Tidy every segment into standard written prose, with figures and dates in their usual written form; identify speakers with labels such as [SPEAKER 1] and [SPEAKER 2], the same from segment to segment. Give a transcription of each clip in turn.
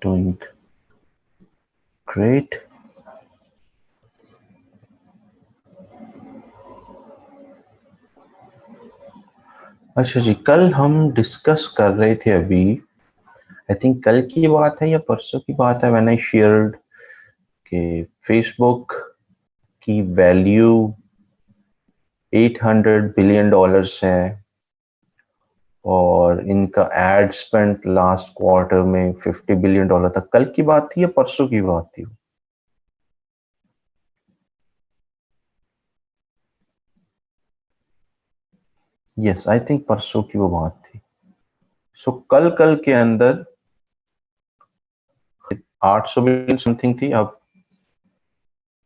[SPEAKER 1] doing great. अच्छा जी, कल हम डिस्कस कर रहे थे अभी, आई थिंक कल की बात है या परसों की बात है, व्हेन आई शेयर्ड कि फेसबुक की वैल्यू $800 बिलियन है और इनका एड स्पेंड लास्ट क्वार्टर में $50 बिलियन था। कल की बात थी या परसों की बात थी? यस, आई थिंक परसों की वो बात थी। सो कल के अंदर 800 बिलियन समथिंग थी, अब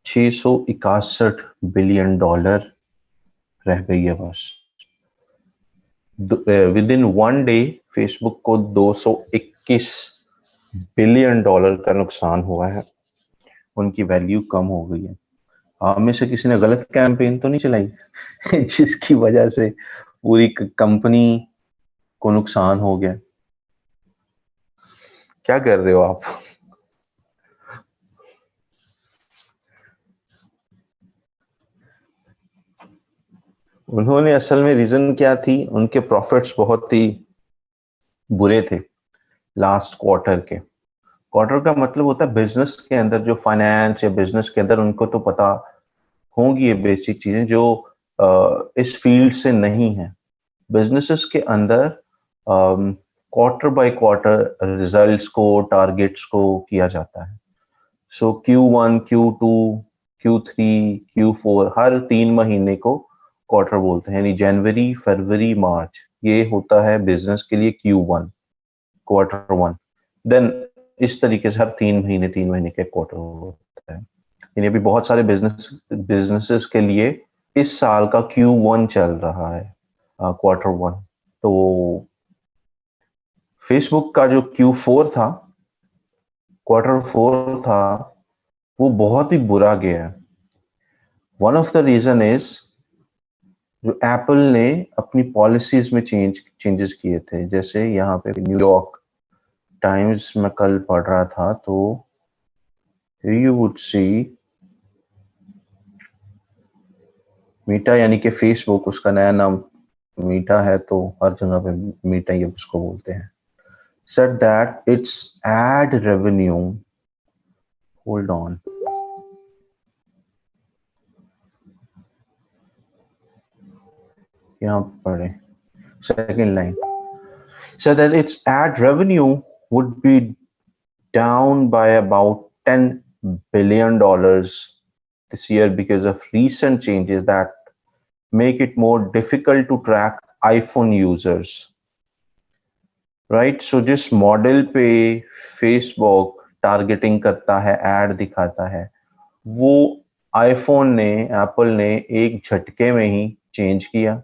[SPEAKER 1] $661 बिलियन रह गई है बस। With in one day Facebook को $221 बिलियन का नुकसान हुआ है, उनकी वैल्यू कम हो गई है। आप में से किसी ने गलत कैंपेन तो नहीं चलाई जिसकी वजह से पूरी कंपनी को नुकसान हो गया? क्या कर रहे हो आप? उन्होंने असल में रीजन क्या थी, उनके प्रॉफिट्स बहुत ही बुरे थे लास्ट क्वार्टर के। क्वार्टर का मतलब होता है बिजनेस के अंदर, जो फाइनेंस या बिजनेस के अंदर उनको तो पता होंगी ये बेसिक चीजें जो इस फील्ड से नहीं है। बिजनेसेस के अंदर क्वार्टर बाय क्वार्टर रिजल्ट्स को, टारगेट्स को किया जाता है। सो Q1, Q2, Q3, Q4 हर 3 महीने को क्वार्टर बोलते हैं, यानी जनवरी, फरवरी, मार्च, ये होता है बिजनेस के लिए Q1, क्वार्टर 1। देन इस तरीके से हर 3 महीने के क्वार्टर होता है। यानी अभी बहुत सारे बिजनेसेस के लिए इस साल का Q1 चल रहा है, क्वार्टर 1। तो फेसबुक का जो Q4 था, क्वार्टर 4 था, वो बहुत ही बुरा गया। One of the reason is जो एप्पल ने अपनी पॉलिसीज में चेंजेस किए थे। जैसे यहाँ पे न्यूयॉर्क टाइम्स में कल पढ़ रहा था, तो यू वुड सी मीटा, यानी कि फेसबुक, उसका नया नाम मीटा है, तो हर जगह पे मीटा ही उसको बोलते हैं, said that its ad revenue, hold on, यहाँ पढ़े second line, said that its ad revenue would be down by about $10 billion this year because of recent changes that make it more difficult to track iPhone users. Right, so जिस model पे Facebook targeting करता है, add दिखाता है, वो iPhone ने, Apple ने एक झटके में ही चेंज किया,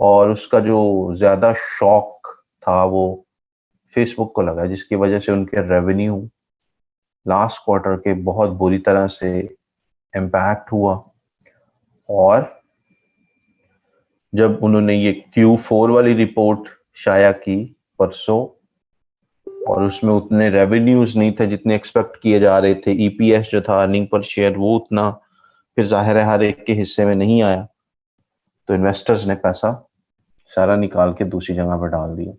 [SPEAKER 1] और उसका जो ज्यादा शॉक था वो फेसबुक को लगा, जिसकी वजह से उनके रेवेन्यू लास्ट क्वार्टर के बहुत बुरी तरह से इम्पैक्ट हुआ। और जब उन्होंने ये Q4 वाली रिपोर्ट शाया की परसों, और उसमें उतने रेवेन्यूज नहीं थे जितने एक्सपेक्ट किए जा रहे थे, ईपीएस जो था, अर्निंग पर शेयर, वो उतना फिर जाहिर है हर एक के हिस्से में नहीं आया, तो इन्वेस्टर्स ने पैसा सारा निकाल के दूसरी जगह पर डाल दिया।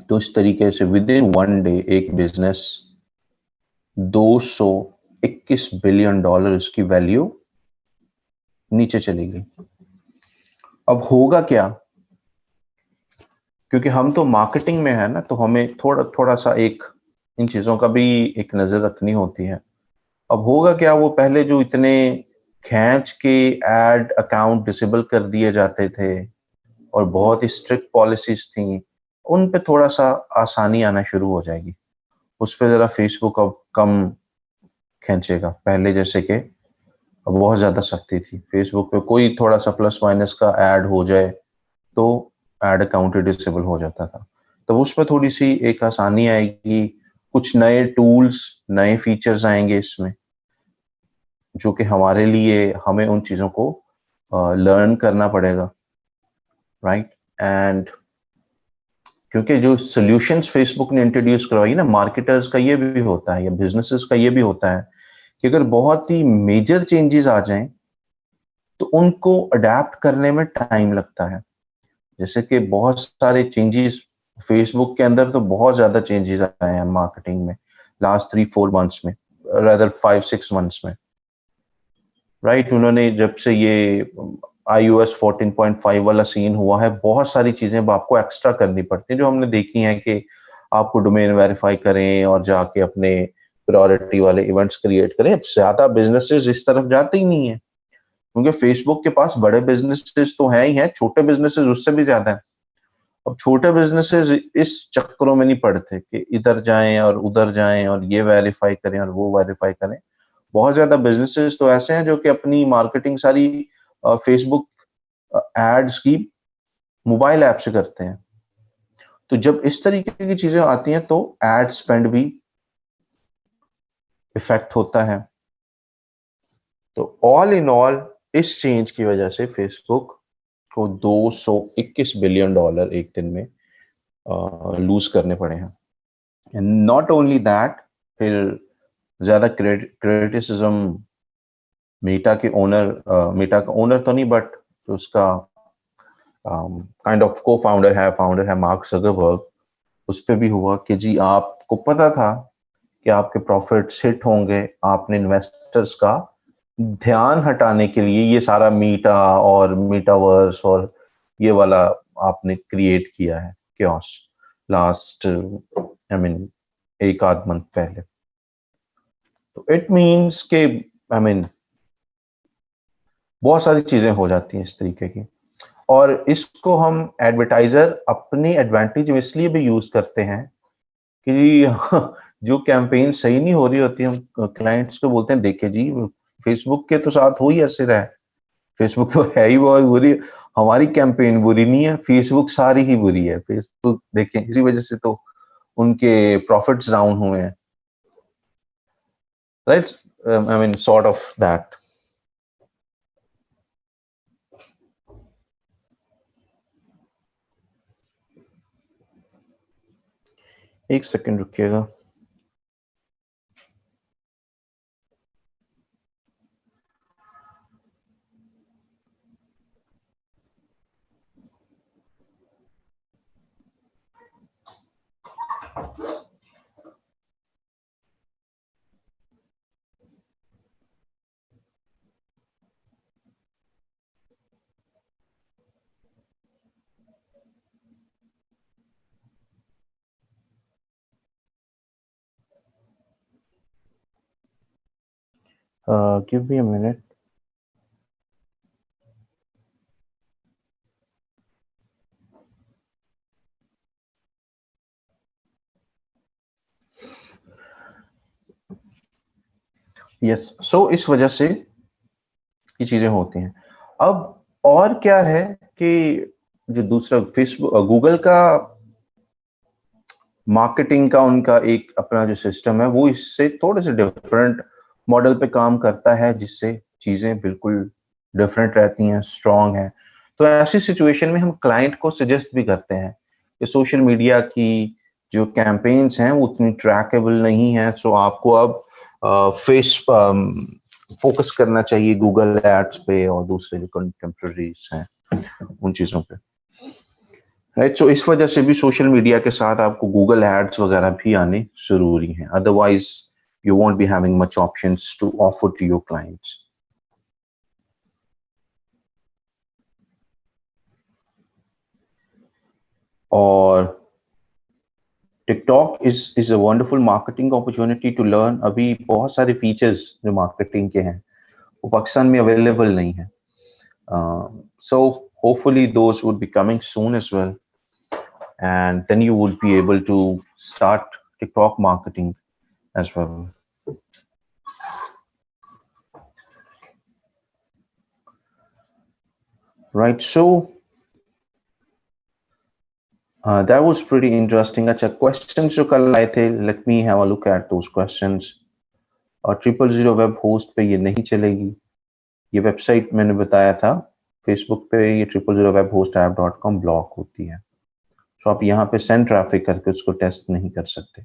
[SPEAKER 1] तो इस तरीके से विद इन वन डे एक बिजनेस $221 बिलियन उसकी वैल्यू नीचे चली गई। अब होगा क्या, क्योंकि हम तो मार्केटिंग में है ना, तो हमें थोड़ा थोड़ा सा एक इन चीजों का भी एक नजर रखनी होती है। अब होगा क्या, वो पहले जो इतने खींच के एड अकाउंट डिसेबल कर दिए जाते थे और बहुत ही स्ट्रिक्ट पॉलिसीज थी, उन पे थोड़ा सा आसानी आना शुरू हो जाएगी। उस पर जरा फेसबुक अब कम खींचेगा, पहले जैसे कि अब बहुत ज्यादा सख्ती थी। फेसबुक पे कोई थोड़ा सा प्लस माइनस का ऐड हो जाए तो एड अकाउंट डिसेबल हो जाता था। तो उस पर थोड़ी सी एक आसानी आएगी, कुछ नए टूल्स, नए फीचर्स आएंगे इसमें, जो कि हमारे लिए, हमें उन चीजों को लर्न करना पड़ेगा, राइट। एंड क्योंकि जो सॉल्यूशंस फेसबुक ने इंट्रोड्यूस करवाई ना, मार्केटर्स का ये भी होता है या बिजनेसेस का ये भी होता है कि अगर बहुत ही मेजर चेंजेस आ जाएं तो उनको अडेप्ट करने में टाइम लगता है। जैसे कि बहुत सारे चेंजेस फेसबुक के अंदर, तो बहुत ज्यादा चेंजेस आए हैं मार्केटिंग में लास्ट 3-4 मंथ्स में, रादर 5-6 मंथ्स में, राइट। उन्होंने जब से ये iOS 14.5 वाला सीन हुआ है, बहुत सारी चीजें अब आपको एक्स्ट्रा करनी पड़ती हैं जो हमने देखी हैं कि आपको डोमेन वेरीफाई करें और जाके अपने प्रायोरिटी वाले इवेंट्स क्रिएट करें। अब ज्यादा बिजनेसेस इस तरफ जाते ही नहीं है, क्योंकि फेसबुक के पास बड़े बिजनेसेस तो हैं ही हैं, छोटे बिजनेसेस उससे भी ज्यादा है। अब छोटे बिजनेसेस इस चक्करों में नहीं पड़ते कि इधर जाएं और उधर जाएं और ये वेरीफाई करें और वो वेरीफाई करें। बहुत ज्यादा बिजनेसेस तो ऐसे हैं जो कि अपनी मार्केटिंग सारी फेसबुक एड्स की मोबाइल ऐप से करते हैं। तो जब इस तरीके की चीजें आती हैं तो एड स्पेंड भी इफेक्ट होता है। तो ऑल इन ऑल इस चेंज की वजह से फेसबुक को $221 बिलियन एक दिन में लूज करने पड़े हैं। एंड नॉट ओनली दैट, फिर ज्यादा क्रिटिसिज्म मेटा का ओनर तो नहीं, बट उसका काइंड ऑफ को फाउंडर है मार्क जकरबर्ग, उस पे भी हुआ कि जी आपको पता था कि आपके प्रॉफिट्स हिट होंगे, आपने इन्वेस्टर्स का ध्यान हटाने के लिए ये सारा मीटा और मीटावर्स और ये वाला आपने क्रिएट किया है क्योस लास्ट आई मीन एक आध मंथ पहले। तो इट मीन्स के आई मीन बहुत सारी चीजें हो जाती हैं इस तरीके की, और इसको हम एडवर्टाइजर अपने एडवांटेज में इसलिए भी यूज करते हैं कि जो कैंपेन सही नहीं हो रही होती, हम क्लाइंट्स को बोलते हैं देखिए जी फेसबुक के तो साथ हो ही ऐसे रहा है, फेसबुक तो है ही बहुत बुरी, हमारी कैंपेन बुरी नहीं है, फेसबुक सारी ही बुरी है। फेसबुक देखें, इसी वजह से तो उनके प्रॉफिट्स डाउन हुए हैं, right. I mean sort of that. एक सेकंड रुकिएगा। Give me a minute. Yes, so इस वजह से ये चीजें होती हैं। अब और क्या है कि जो दूसरा फेसबुक गूगल का मार्केटिंग का उनका एक अपना जो सिस्टम है वो इससे थोड़े से डिफरेंट मॉडल पे काम करता है, जिससे चीजें बिल्कुल डिफरेंट रहती हैं, स्ट्रांग है। तो ऐसी सिचुएशन में हम क्लाइंट को सजेस्ट भी करते हैं कि सोशल मीडिया की जो कैंपेन्स हैं वो उतनी ट्रैकेबल नहीं है, सो आपको अब फेस फोकस करना चाहिए गूगल एड्स पे और दूसरे जो कंटेम्प्रेरीज हैं उन चीजों पे, राइट। सो इस वजह से भी सोशल मीडिया के साथ आपको गूगल एड्स वगैरह भी आने जरूरी हैं, otherwise you won't be having much options to offer to your clients. और TikTok is a wonderful marketing opportunity to learn. अभी बहुत सारे फीचर्स जो मार्केटिंग के हैं वो पाकिस्तान में अवेलेबल नहीं है, so hopefully those would be coming soon as well, and then you would be able to start TikTok marketing as well. Right, so that was pretty interesting. अच्छा, questions जो कल आए थे, let me have a look at those questions. और 000 web host पे ये नहीं चलेगी, ये वेबसाइट मैंने बताया था फेसबुक पे, ये 000webhostApp.com ब्लॉक होती है। तो आप यहाँ पे सेंड ट्रैफिक करके उसको टेस्ट नहीं कर सकते,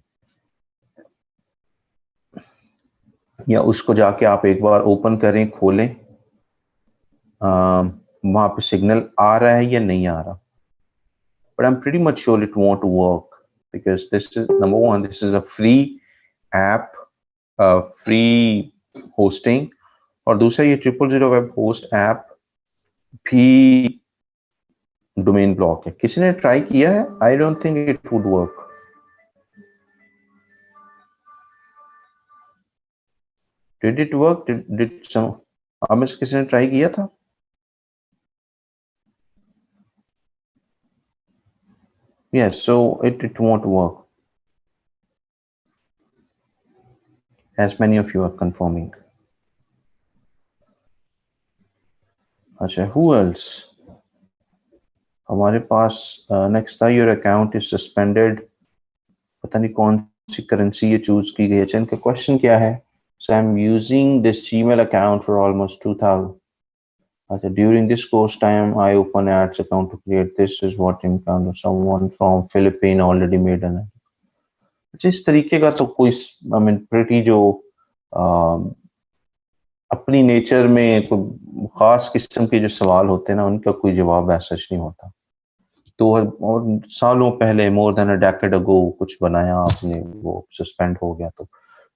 [SPEAKER 1] या उसको जाके आप एक बार ओपन करें, खोलें, वहां पे सिग्नल आ रहा है या नहीं आ रहा. But I'm pretty much sure it won't work because this is number one, this is a free app, free hosting, और दूसरा ये 000 वेब होस्ट ऐप भी डोमेन ब्लॉक है. किसी ने ट्राई किया है? I don't think it would work. Did it work? Did some आप में से किसी ने ट्राई किया था? Yes, so it won't work, as many of you are confirming. अच्छा, who else? हमारे पास नेक्स्ट था, योर अकाउंट इज सस्पेंडेड. पता नहीं कौन सी करेंसी ये चूज की गई है. अच्छा, इनका क्वेश्चन क्या है? So I am using this Gmail account for almost 2000. अच्छा, during this course time I open ads account to create this is what encounter someone from Philippine already made an. अच्छा, इस तरीके का तो कोई आई मीन प्रिटी जो अपनी nature में कोई खास किस्म के जो सवाल होते हैं ना, उनका कोई जवाब ऐसा नहीं होता. तो और सालों पहले, मोर देन अ डेकेड अगो, कुछ बनाया आपने, वो सस्पेंड हो गया. तो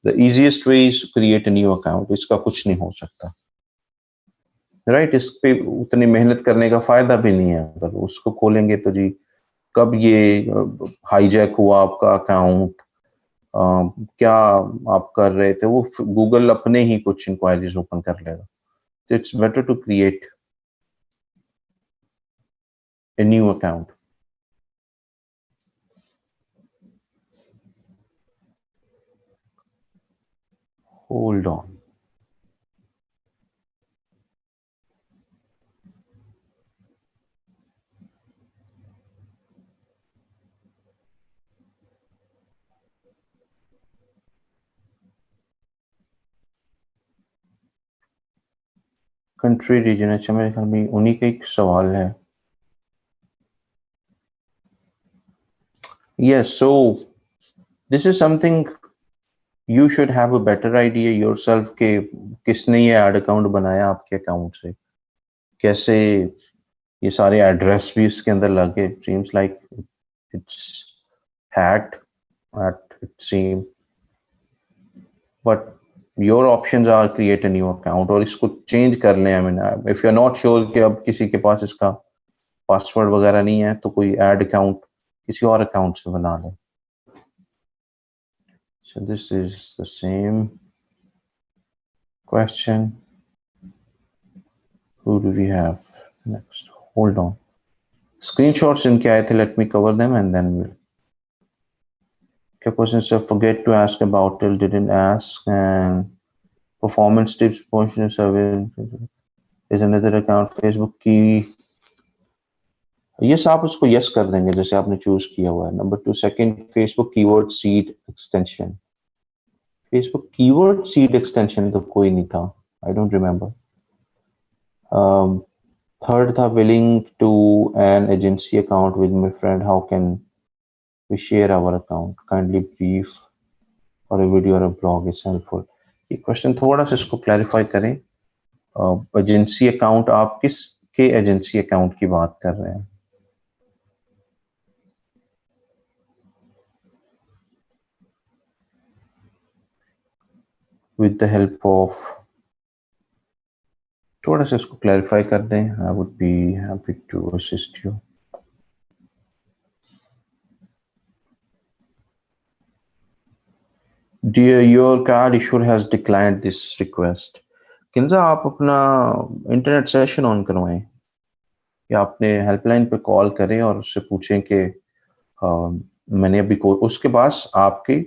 [SPEAKER 1] the easiest way is create a new account. इसका कुछ नहीं हो सकता, राइट? इस पे उतनी मेहनत करने का फायदा भी नहीं है. अगर उसको खोलेंगे तो जी कब ये हाईजैक हुआ आपका अकाउंट, क्या आप कर रहे थे, वो गूगल अपने ही कुछ इंक्वायरीज ओपन कर लेगा. तो it's better to create a new account. Hold on. Country region, अच्छा मेरे ख्याल में उन्हीं का एक सवाल है. Yes, so this is something you should have a better idea yourself के किसने ये एड अकाउंट बनाया आपके अकाउंट से, कैसे ये सारे एड्रेस भी इसके अंदर लगे. Seems like it's hat at it seem. But your options are create a new account, और इसको चेंज कर लें. I mean if you are not sure कि अब किसी के पास इसका पासवर्ड वगैरह नहीं है, तो कोई ऐड अकाउंट किसी और अकाउंट से बना लें. So this is the same question. Who do we have next? Hold on. Screenshots इनके आए थे. Let me cover them and then we'll. Okay, person said forget to ask about till didn't ask, and performance tips portion survey is another account Facebook की. Yes, आप उसको yes कर देंगे जैसे आपने चूज किया हुआ है. Number 2, second, Facebook keyword seed extension. Facebook keyword seed extension तो कोई नहीं था, आई डोंट रिमेम्बर. थर्ड था willing to an agency account with my friend, how can we share our account, kindly brief और a video or a blog is helpful. ये question थोड़ा सा इसको क्लैरिफाई करें. एजेंसी अकाउंट, आप किस के एजेंसी अकाउंट की बात कर रहे हैं? विद द हेल्प ऑफ, थोड़ा सा इसको क्लैरिफाई कर दें. I would be happy to assist you. Dear, your card issuer has declined this request. Kinza, आप अपना इंटरनेट सेशन ऑन करवाएं या अपने हेल्पलाइन पे कॉल करें और उससे पूछें कि मैंने अभी उसके पास आपकी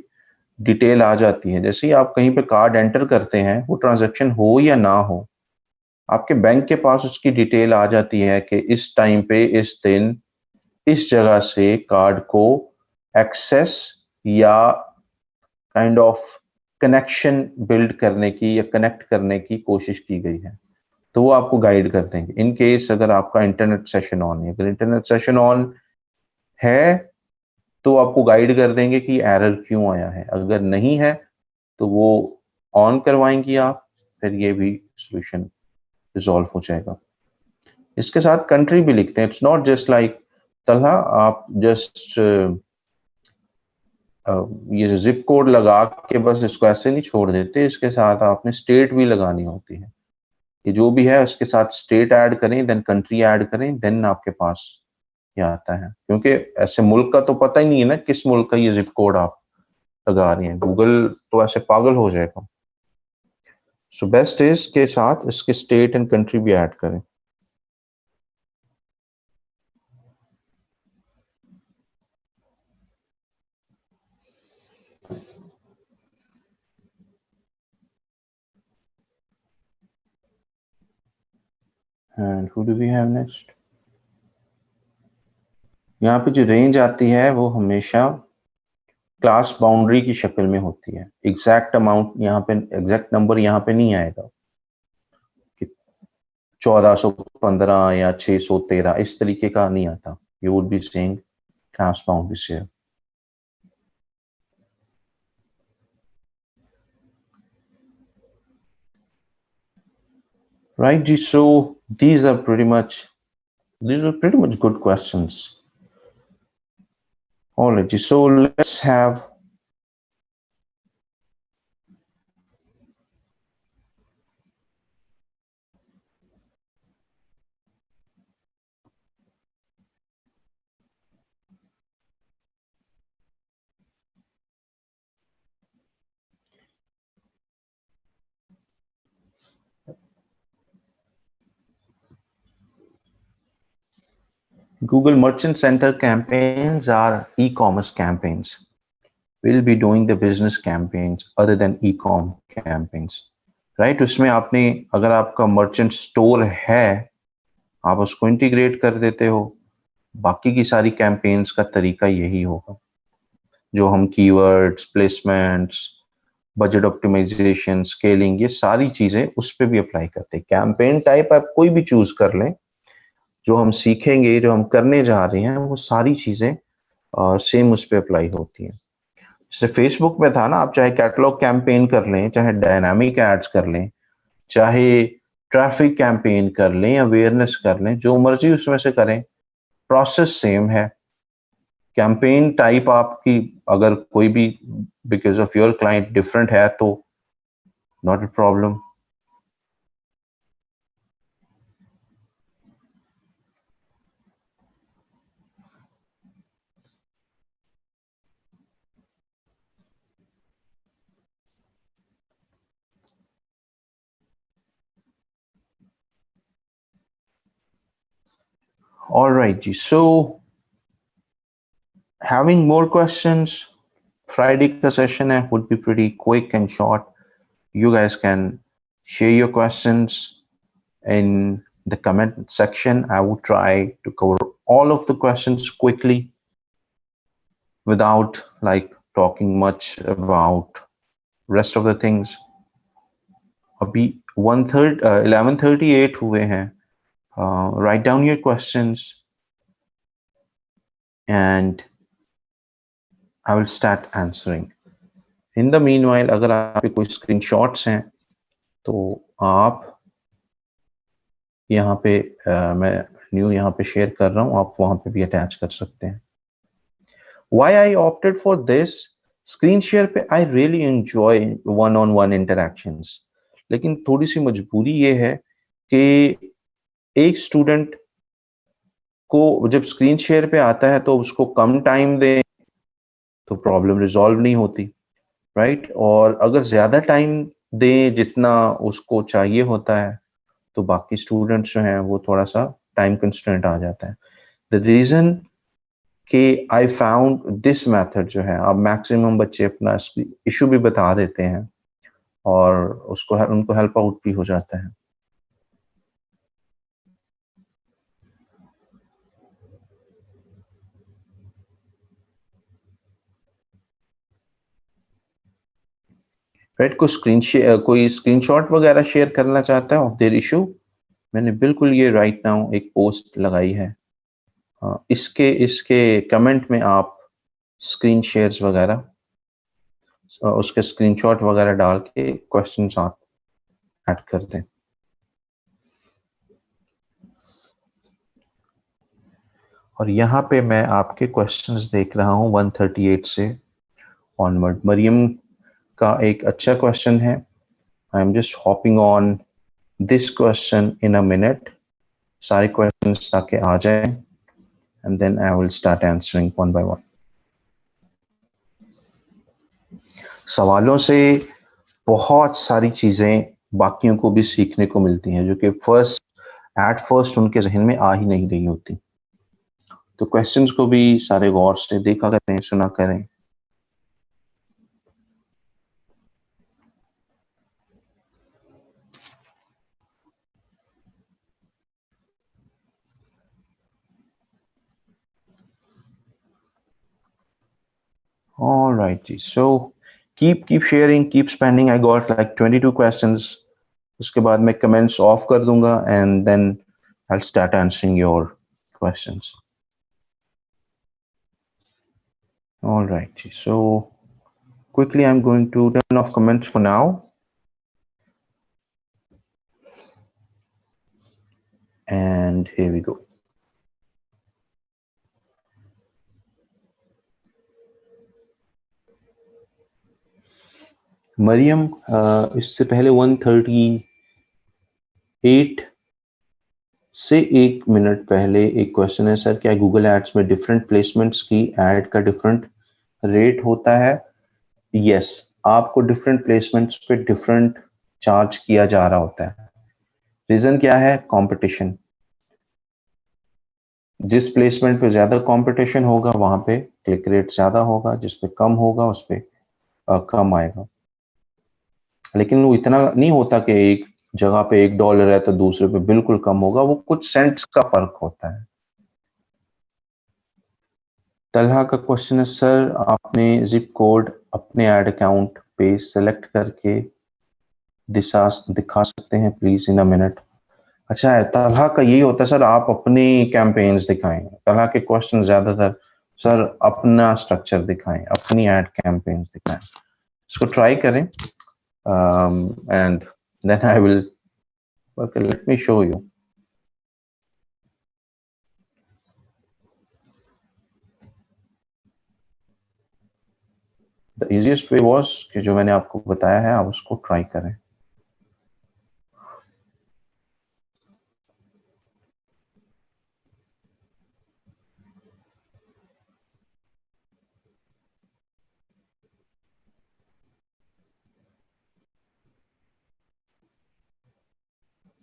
[SPEAKER 1] डिटेल आ जाती है. जैसे ही आप कहीं पे कार्ड एंटर करते हैं, वो ट्रांजैक्शन हो या ना हो, आपके बैंक के पास उसकी डिटेल आ जाती है कि इस टाइम पे, इस दिन, इस जगह से कार्ड को एक्सेस या काइंड ऑफ कनेक्शन बिल्ड करने की या कनेक्ट करने की कोशिश की गई है. तो वो आपको गाइड कर देंगे. इन केस अगर आपका इंटरनेट सेशन ऑन है, अगर इंटरनेट सेशन ऑन है तो आपको गाइड कर देंगे कि एरर क्यों आया है, अगर नहीं है तो वो ऑन करवाएंगी आप, फिर ये भी सोल्यूशन रिजॉल्व हो जाएगा। इसके साथ कंट्री भी लिखते हैं, it's not just like Talha आप जस्ट ये जिप कोड लगा के बस इसको ऐसे नहीं छोड़ देते, इसके साथ आपने स्टेट भी लगानी होती है। ये जो भी है उसके साथ स्टेट ऐड करें, देन कंट्री ऐड करें, देन आपके पास ये आता है। क्योंकि ऐसे मुल्क का तो पता ही नहीं है ना किस मुल्क का ये जिप कोड आप लगा रही हैं, गूगल तो ऐसे पागल हो जाएगा। सो बेस्ट इज के साथ इसके स्टेट एंड कंट्री भी ऐड करें। And who do we have next? यहाँ पे जो रेंज आती है वो हमेशा क्लास बाउंड्री की शक्ल में होती है, एग्जैक्ट अमाउंट यहाँ पे, एग्जैक्ट नंबर यहाँ पे नहीं आएगा कि 1415 या 613 इस तरीके का नहीं आता। You would be saying class boundary से। Right, Ji. So these are pretty much good questions. All right, Ji. So let's have Google Merchant Center campaigns are e-commerce campaigns. We'll be doing the business campaigns other than e-com campaigns. Right? उसमें आपने अगर आपका merchant store है आप उसको integrate कर देते हो, बाकी की सारी कैंपेन्स का तरीका यही होगा जो हम keywords, placements, budget optimization, scaling, ये सारी चीजें उस पर भी अप्लाई करते हैं। कैंपेन टाइप आप कोई भी चूज कर लें, जो हम सीखेंगे, जो हम करने जा रहे हैं, वो सारी चीजें सेम उस पर अप्लाई होती हैं। जैसे फेसबुक में था ना, आप चाहे कैटलॉग कैंपेन कर लें, चाहे डायनामिक एड्स कर लें, चाहे ट्रैफिक कैंपेन कर लें, अवेयरनेस कर लें, जो मर्जी उसमें से करें, प्रोसेस सेम है। कैंपेन टाइप आपकी अगर कोई भी because of your client different है तो not a problem. All right, Ji. So having more questions, Friday ka session hai, would be pretty quick and short. You guys can share your questions in the comment section. I will try to cover all of the questions quickly without like talking much about rest of the things. अभी 11:38 हुए हैं. Write down your questions and I will start answering. In the meanwhile, अगर आपके कोई screenshots हैं तो आप यहाँ पे मैं न्यू यहाँ पे शेयर कर रहा हूँ, आप वहाँ पे भी अटैच कर सकते हैं। Why I opted for this? Screen share पे I really enjoy one-on-one interactions. लेकिन थोड़ी सी मजबूरी ये है कि एक स्टूडेंट को जब स्क्रीन शेयर पे आता है तो उसको कम टाइम दें तो प्रॉब्लम रिजॉल्व नहीं होती, राइट? और अगर ज्यादा टाइम दें जितना उसको चाहिए होता है तो बाकी स्टूडेंट्स जो हैं वो थोड़ा सा टाइम कंस्ट्रेंट आ जाता है। द रीजन कि आई फाउंड दिस मेथड जो है, अब मैक्सिमम बच्चे अपना इशू भी बता देते हैं और उसको उनको हेल्प आउट भी हो जाता है। राइट, कोई स्क्रीनशॉट वगैरह शेयर करना चाहता है ऑफ देयर इशू? मैंने बिल्कुल ये राइट नाउ एक पोस्ट लगाई है, इसके इसके कमेंट में आप स्क्रीन शेयर्स वगैरह उसके स्क्रीनशॉट वगैरह डाल के क्वेश्चंस आप ऐड कर दें। और यहाँ पे मैं आपके क्वेश्चंस देख रहा हूँ 138 से ऑनवर्ड। मरियम का एक अच्छा क्वेश्चन है। I am just hopping on this question in a minute. सारे क्वेश्चंस ताकि आ जाए and then I will start answering one by one. सवालों से बहुत सारी चीजें बाकियों को भी सीखने को मिलती हैं जो कि एट फर्स्ट उनके जहन में आ ही नहीं रही होती। तो क्वेश्चंस को भी सारे गौर से देखा करें, सुना करें। All right, ji. So keep sharing, keep spending. I got like 22 questions. उसके बाद मैं comments off कर दूंगा and then I'll start answering your questions. All right, ji. So quickly I'm going to turn off comments for now. And here we go. Maryam, इससे पहले 138 से 1 minute पहले एक क्वेश्चन है सर, क्या गूगल एड्स में डिफरेंट प्लेसमेंट्स की add का डिफरेंट रेट होता है? यस, आपको डिफरेंट प्लेसमेंट्स पे डिफरेंट चार्ज किया जा रहा होता है। रीजन क्या है? कंपटीशन। जिस प्लेसमेंट पे ज्यादा कंपटीशन होगा वहां पे क्लिक रेट ज्यादा होगा, जिस पे कम होगा उस पे कम आएगा। लेकिन वो इतना नहीं होता कि एक जगह पे $1 है तो दूसरे पे बिल्कुल कम होगा, वो कुछ सेंट्स का फर्क होता है। तलहा का क्वेश्चन है सर, आपने जिप कोड अपने ऐड अकाउंट पे सेलेक्ट करके दिखा सकते हैं प्लीज इन अ मिनट? अच्छा है, तलहा का यही होता है सर, आप अपनी कैंपेन्स दिखाएं। तलहा के क्वेश्चन ज्यादातर सर अपना स्ट्रक्चर दिखाएं, अपनी ऐड कैंपेन्स दिखाएं। इसको ट्राई करें and then I will let me show you. The easiest way was कि जो मैंने आपको बताया है आप उसको ट्राई करें।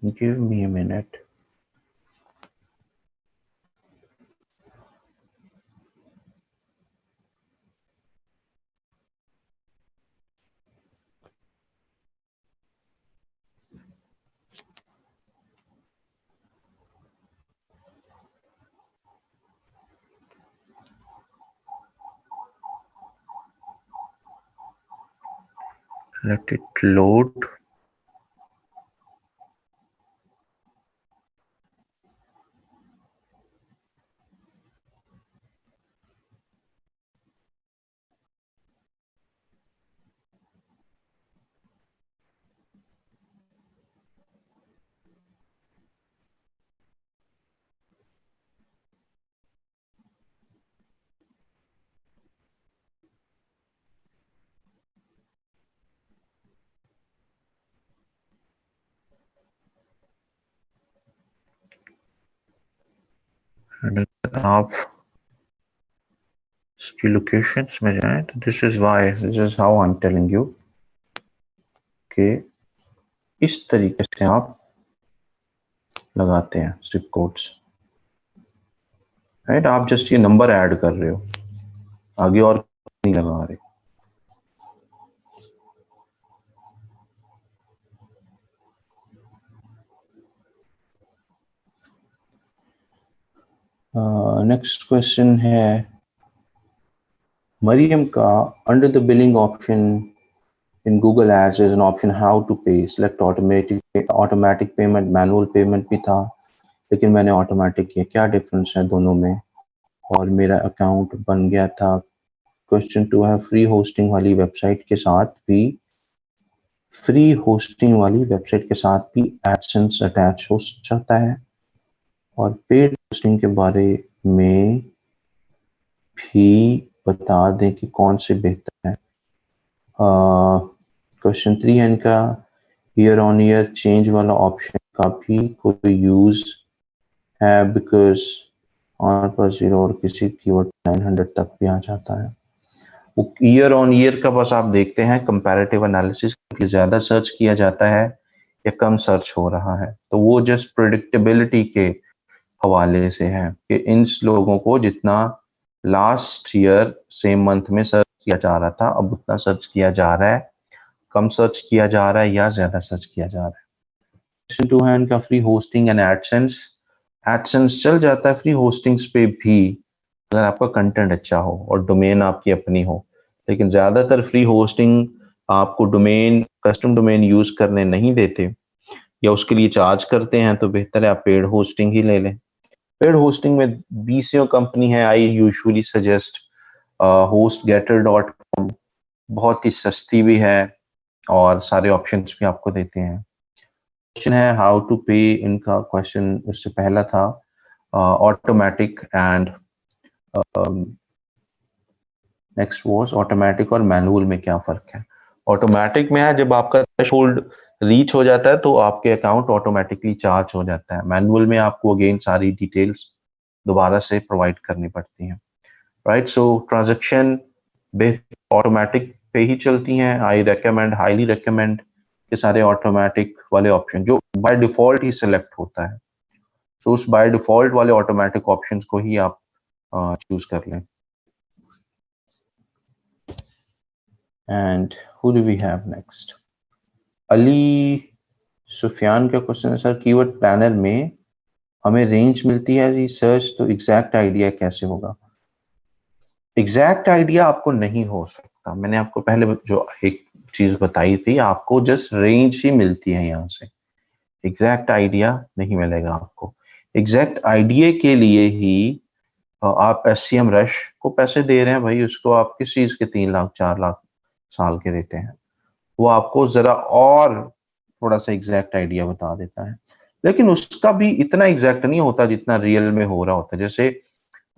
[SPEAKER 1] Give me a minute. Let it load. अगर आप इसकी लोकेशंस में जाएं तो this is how I am telling you कि इस तरीके से आप लगाते हैं जिप कोड्स, राइट? आप जस्ट ये नंबर ऐड कर रहे हो, आगे और नहीं लगा रहे। नेक्स्ट क्वेश्चन है मरियम का, under the billing option in Google ads is an option how to pay, select automatic payment, manual payment भी था लेकिन मैंने ऑटोमेटिक किया, क्या डिफरेंस है दोनों में? और मेरा अकाउंट बन गया था। क्वेश्चन 2 है फ्री होस्टिंग वाली वेबसाइट के साथ भी एडसेंस अटैच हो जाता है और पेड होस्टिंग के बारे में भी बता दें कि कौन से बेहतर है। क्वेश्चन 3 है इनका ईयर ऑन ईयर चेंज वाला ऑप्शन का भी कोई यूज है बिकॉज हमारे पास 0 और किसी कीवर्ड 900 तक भी आ जाता है। ईयर ऑन ईयर का बस आप देखते हैं कंपैरेटिव एनालिसिस कि ज्यादा सर्च किया जाता है या कम सर्च हो रहा है, तो वो जस्ट प्रेडिक्टेबिलिटी के हवाले से है कि इन लोगों को जितना लास्ट ईयर सेम मंथ में सर्च किया जा रहा था अब उतना सर्च किया जा रहा है, कम सर्च किया जा रहा है या ज्यादा सर्च किया जा रहा है। क्वेश्चन 2 है इनका free hosting and AdSense. AdSense चल जाता है फ्री होस्टिंग्स पे भी अगर आपका कंटेंट अच्छा हो और डोमेन आपकी अपनी हो, लेकिन ज्यादातर फ्री होस्टिंग आपको डोमेन कस्टम डोमेन यूज करने नहीं देते या उसके लिए चार्ज करते हैं, तो बेहतर है आप पेड होस्टिंग ही ले लें। पेड होस्टिंग में बीसीओ कंपनी है, आई यूजुअली सजेस्ट hostgator.com, बहुत ही सस्ती भी है और सारे ऑप्शंस भी आपको देते हैं। क्वेश्चन है हाउ टू पे, इनका क्वेश्चन उससे पहला था automatic and next was automatic और मैनुअल में क्या फर्क है। ऑटोमेटिक में है जब आपका थ्रेशोल्ड रीच हो जाता है तो आपके अकाउंट ऑटोमेटिकली चार्ज हो जाता है। मैनुअल में आपको अगेन सारी डिटेल्स दोबारा से प्रोवाइड करनी पड़ती हैं, राइट। सो ट्रांजैक्शन बेस्ड ऑटोमेटिक पे ही चलती हैं। आई रेकमेंड, हाईली रेकमेंड ये सारे ऑटोमेटिक वाले ऑप्शन जो बाय डिफॉल्ट ही सिलेक्ट होता है, तो उस बाय डिफॉल्ट वाले ऑटोमेटिक ऑप्शंस को ही आप चूज कर लें। And who do we have next, Ali Sufiyan का क्वेश्चन है सर कीवर्ड प्लानर में हमें रेंज मिलती है जी सर्च, तो एग्जैक्ट आइडिया कैसे होगा। एग्जैक्ट आइडिया आपको नहीं हो सकता, मैंने आपको पहले जो एक चीज बताई थी, आपको जस्ट रेंज ही मिलती है यहाँ से, एग्जैक्ट आइडिया नहीं मिलेगा आपको। एग्जैक्ट आइडिया के लिए ही आप SEM रश को पैसे दे रहे हैं भाई, उसको आप किस चीज के 3 लाख 4 लाख साल के देते हैं, वो आपको जरा और थोड़ा सा एग्जैक्ट आइडिया बता देता है, लेकिन उसका भी इतना एग्जैक्ट नहीं होता जितना रियल में हो रहा होता है। जैसे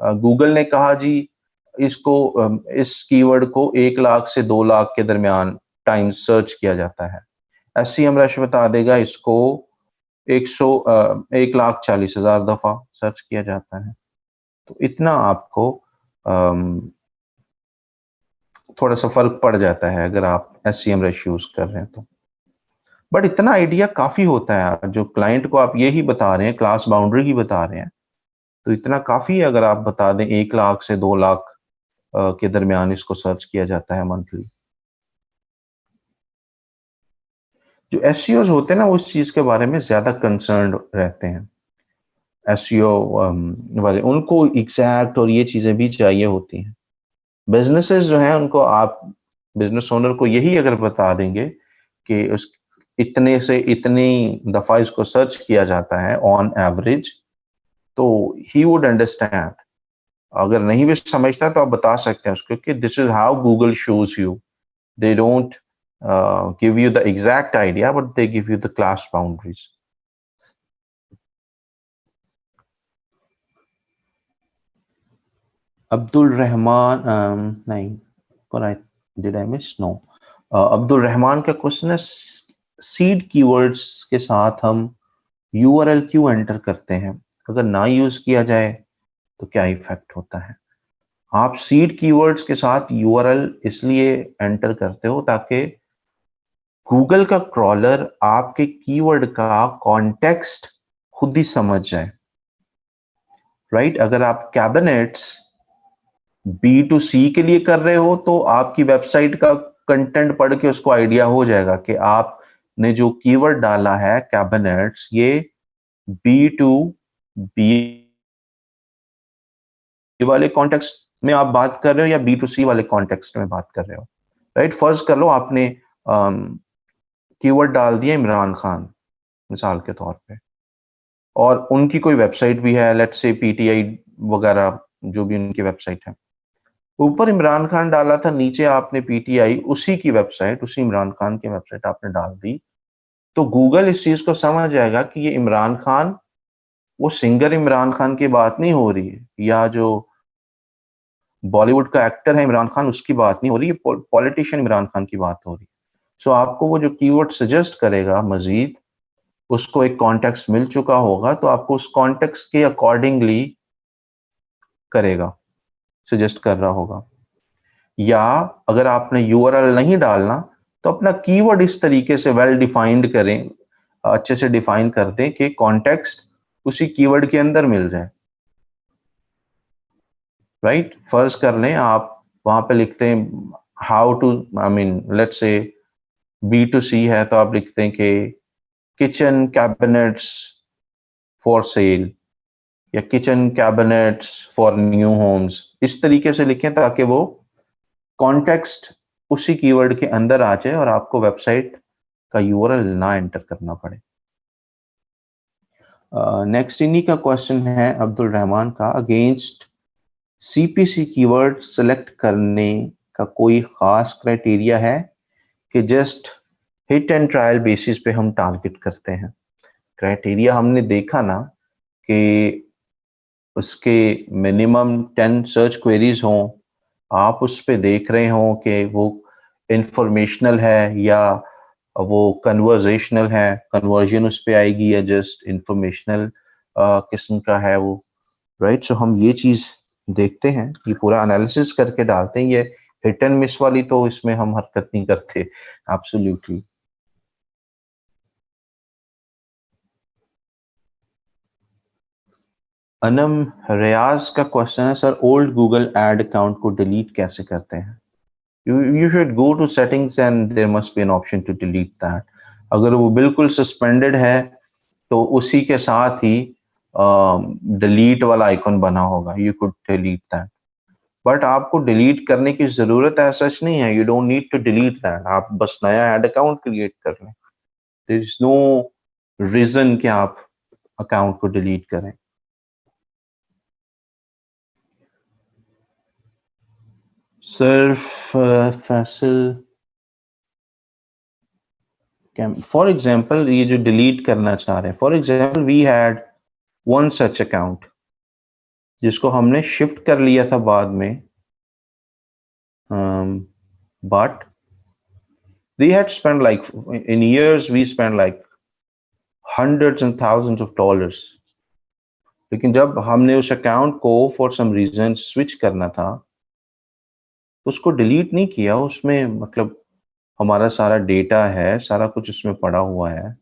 [SPEAKER 1] गूगल ने कहा जी इसको इस कीवर्ड को 1 लाख से 2 लाख के दरमियान टाइम सर्च किया जाता है, SEM रश बता देगा इसको 1,40,000 दफा सर्च किया जाता है। तो इतना आपको थोड़ा सा फर्क पड़ जाता है अगर आप SEM रश यूज कर रहे हैं तो, बट इतना आइडिया काफी होता है। जो क्लाइंट को आप ये ही बता रहे हैं, क्लास बाउंड्री ही बता रहे हैं, तो इतना काफी है अगर आप बता दें 1 लाख से 2 लाख के दरमियान इसको सर्च किया जाता है मंथली। जो SEOs होते हैं ना वो इस चीज के बारे में ज्यादा कंसर्न रहते हैं। SEO वाले उनको एग्जैक्ट और ये चीजें भी चाहिए होती हैं। बिजनेसेस जो हैं उनको आप बिजनेस ओनर को यही अगर बता देंगे कि उस इतने से इतनी दफा इसको सर्च किया जाता है ऑन एवरेज, तो ही वुड अंडरस्टैंड। अगर नहीं भी समझता तो आप बता सकते हैं उसको कि this is how Google shows you, they don't give you the exact idea but they give you the class boundaries. Abdul Rahman नहीं, पर I did I miss no. Abdul Rahman का क्वेश्चन है सीड कीवर्ड्स के साथ हम URL क्यों एंटर करते हैं, अगर ना यूज किया जाए तो क्या इफेक्ट होता है। आप सीड कीवर्ड्स के साथ URL इसलिए एंटर करते हो ताकि गूगल का क्रॉलर आपके कीवर्ड का कॉन्टेक्स्ट खुद ही समझ जाए, राइट। अगर आप कैबिनेट्स B2C के लिए कर रहे हो तो आपकी वेबसाइट का कंटेंट पढ़ के उसको आइडिया हो जाएगा कि आपने जो कीवर्ड डाला है कैबिनेट्स ये B2B वाले कॉन्टेक्स्ट में आप बात कर रहे हो या B2C वाले कॉन्टेक्स्ट में बात कर रहे हो, राइट। फर्ज कर लो आपने कीवर्ड डाल दिया इमरान खान मिसाल के तौर पे, और उनकी कोई वेबसाइट भी है लेट्स से PTI वगैरह जो भी उनकी वेबसाइट है। ऊपर इमरान खान डाला था, नीचे आपने पीटीआई, उसी की वेबसाइट, उसी इमरान खान की वेबसाइट आपने डाल दी, तो गूगल इस चीज को समझ जाएगा कि ये इमरान खान, वो सिंगर इमरान खान की बात नहीं हो रही है, या जो बॉलीवुड का एक्टर है इमरान खान उसकी बात नहीं हो रही है, पॉलिटिशियन इमरान खान की बात हो रही है। सो आपको वो जो कीवर्ड सजेस्ट करेगा मजीद, उसको एक कॉन्टेक्स्ट मिल चुका होगा, तो आपको उस कॉन्टेक्स्ट के अकॉर्डिंगली करेगा, सजेस्ट कर रहा होगा। या अगर आपने यूआरएल नहीं डालना, तो अपना कीवर्ड इस तरीके से वेल डिफाइंड करें, अच्छे से डिफाइन कर दें कि कॉन्टेक्स्ट उसी कीवर्ड के अंदर मिल जाए। राइट, फर्ज कर लें आप वहां पे लिखते हैं how to, I mean let's say B2C है, तो आप लिखते हैं कि किचन कैबिनेट्स फॉर सेल, या kitchen cabinets for new homes, इस तरीके से लिखें ताकि वो कॉन्टेक्स्ट उसी कीवर्ड के अंदर आ जाए और आपको वेबसाइट का यूआरएल ना एंटर करना पड़े। नेक्स्ट इन्हीं का क्वेश्चन है अब्दुल रहमान का, अगेंस्ट सीपीसी कीवर्ड सेलेक्ट करने का कोई खास क्राइटेरिया है कि just hit and trial basis पे हम टारगेट करते हैं? क्राइटेरिया हमने देखा ना कि उसके मिनिमम 10 सर्च क्वेरीज हों, आप उस पे देख रहे हो कि वो इंफॉर्मेशनल है या वो कन्वर्जेशनल है, कन्वर्जन उस पे आएगी, या जस्ट इंफॉर्मेशनल किस्म का है वो। राइट, सो हम ये चीज देखते हैं, ये पूरा एनालिसिस करके डालते हैं। ये हिट एंड मिस वाली तो इसमें हम हरकत नहीं करते, एब्सोल्युटली। अनम रियाज का क्वेश्चन है, sir old Google ad account को डिलीट कैसे करते हैं? you should go to settings and there must be an option to delete that. अगर वो बिल्कुल सस्पेंडेड है तो उसी के साथ ही डिलीट वाला आइकन बना होगा, you could delete that. But आपको डिलीट करने की जरूरत है सच नहीं है, you don't need to delete that, आप बस नया ऐड अकाउंट क्रिएट कर लें। देयर इज नो रीजन कि आप अकाउंट को डिलीट करें। सिर्फ फैसल, फॉर एग्जाम्पल ये जो डिलीट करना चाह रहे हैं, for example we had one such account जिसको हमने शिफ्ट कर लिया था बाद में, but we had spend like in years, we spend like hundreds and thousands of dollars। लेकिन जब हमने उस अकाउंट को फॉर सम रीजन स्विच करना था, तो उसको डिलीट नहीं किया, उसमें मतलब हमारा सारा डेटा है, सारा कुछ उसमें पड़ा हुआ है,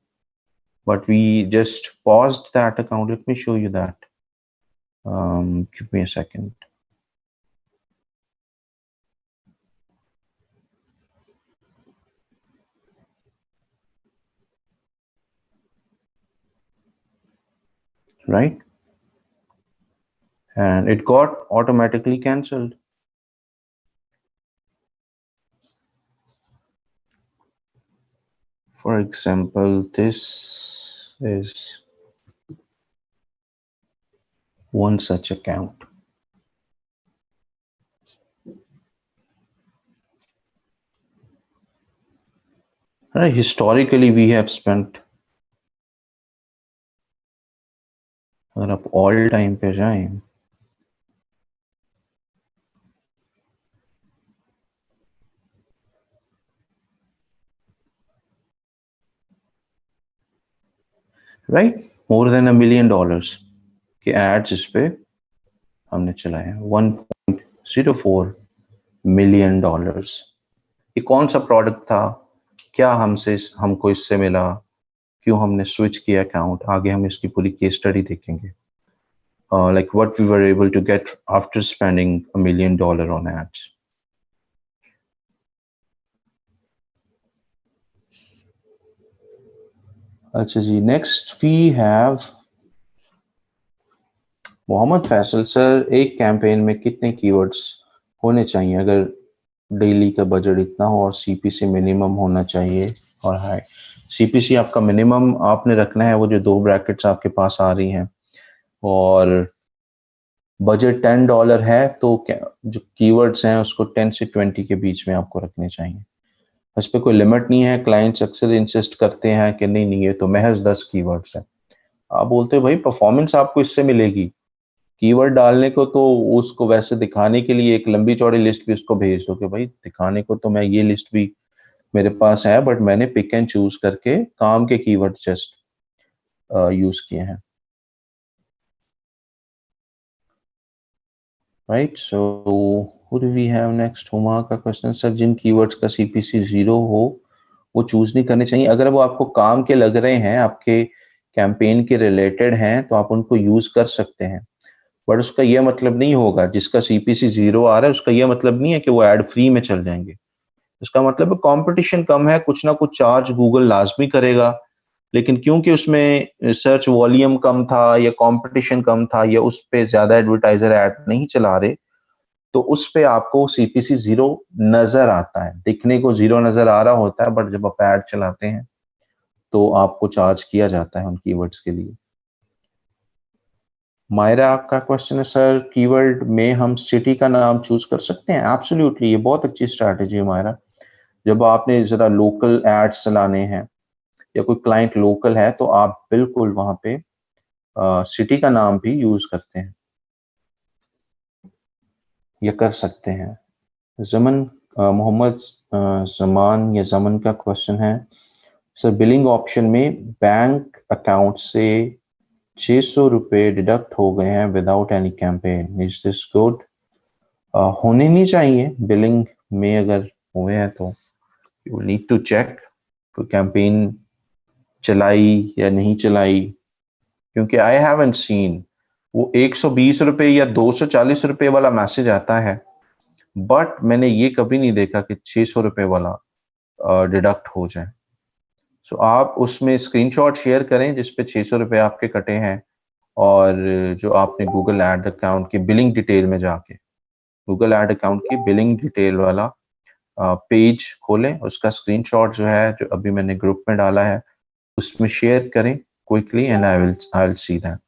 [SPEAKER 1] but we just paused that account. Let me show you that. Give me a second. Right, and it got automatically cancelled. For example, this is one such account. Right, historically we have spent, अगर आप all time पे जाएं, right, more than $1 million के ads इस पे हमने चलाए हैं, $1.04 million। ये कौन सा प्रोडक्ट था, क्या हमको इससे मिला, क्यों हमने स्विच किया अकाउंट, आगे हम इसकी पूरी केस स्टडी देखेंगे। Like what we were able to get after spending $1 million on ads. अच्छा जी, next we have Mohammad Faisal, sir एक कैंपेन में कितने कीवर्ड्स होने चाहिए अगर डेली का बजट इतना हो और सीपीसी मिनिमम होना चाहिए और हाई? सीपीसी आपका मिनिमम आपने रखना है वो जो 2 ब्रैकेट्स आपके पास आ रही हैं, और बजट $10 है तो जो कीवर्ड्स हैं उसको 10 से 20 के बीच में आपको रखने चाहिए। इस पे कोई लिमिट नहीं है। क्लाइंट्स अक्सर इंसिस्ट करते हैं कि नहीं नहीं, ये तो महज 10 कीवर्ड्स है। आप बोलते हो भाई परफॉर्मेंस आपको इससे मिलेगी, कीवर्ड डालने को तो उसको वैसे दिखाने के लिए एक लंबी चौड़ी लिस्ट भी उसको भेज दो कि भाई दिखाने को तो मैं ये लिस्ट भी मेरे पास है, बट मैंने पिक एंड चूज करके काम के कीवर्ड जस्ट यूज किए हैं। Right, so who do we have next? Huma का क्वेश्चन, सर जिन कीवर्ड्स का सीपीसी 0 हो वो चूज नहीं करने चाहिए। अगर वो आपको काम के लग रहे हैं, आपके कैंपेन के रिलेटेड हैं, तो आप उनको यूज कर सकते हैं। बट उसका यह मतलब नहीं होगा, जिसका सीपीसी 0 आ रहा है उसका यह मतलब नहीं है कि वो एड फ्री में चल जाएंगे। इसका मतलब कंपटीशन कम है, कुछ ना कुछ चार्ज गूगल लाजमी करेगा। लेकिन क्योंकि उसमें सर्च वॉल्यूम कम था या कंपटीशन कम था या उस पे ज्यादा एडवर्टाइजर ऐड नहीं चला रहे, तो उस पे आपको सीपीसी 0 नजर आता है। दिखने को 0 नजर आ रहा होता है, बट जब आप ऐड चलाते हैं तो आपको चार्ज किया जाता है उन कीवर्ड्स के लिए। मायरा आपका क्वेश्चन है, सर कीवर्ड में हम सिटी का नाम चूज कर सकते हैं? एब्सोल्युटली, ये बहुत अच्छी स्ट्रैटेजी है मायरा। जब आपने जरा लोकल एड्स चलाने हैं या कोई क्लाइंट लोकल है तो आप बिल्कुल वहां पे सिटी का नाम भी यूज करते हैं या कर सकते हैं। जमन मोहम्मद जमान या जमन का क्वेश्चन है, सर बिलिंग ऑप्शन में बैंक अकाउंट से 600 रुपए डिडक्ट हो गए हैं without any campaign, is this good? होने नहीं चाहिए। बिलिंग में अगर हुए हैं तो यू नीड टू चेक कोई कैंपेन चलाई या नहीं चलाई, क्योंकि आई हैवंट सीन वो 120 रुपए या 240 रुपए वाला मैसेज आता है, बट मैंने ये कभी नहीं देखा कि 600 रुपए वाला डिडक्ट हो जाए। सो आप उसमें स्क्रीनशॉट शेयर करें जिसपे 600 रुपए आपके कटे हैं, और जो आपने गूगल एड अकाउंट की बिलिंग डिटेल में जाके गूगल एड अकाउंट की बिलिंग डिटेल वाला पेज खोलें, उसका स्क्रीनशॉट जो है जो अभी मैंने ग्रुप में डाला है उसमें शेयर करें quickly, and I will see that.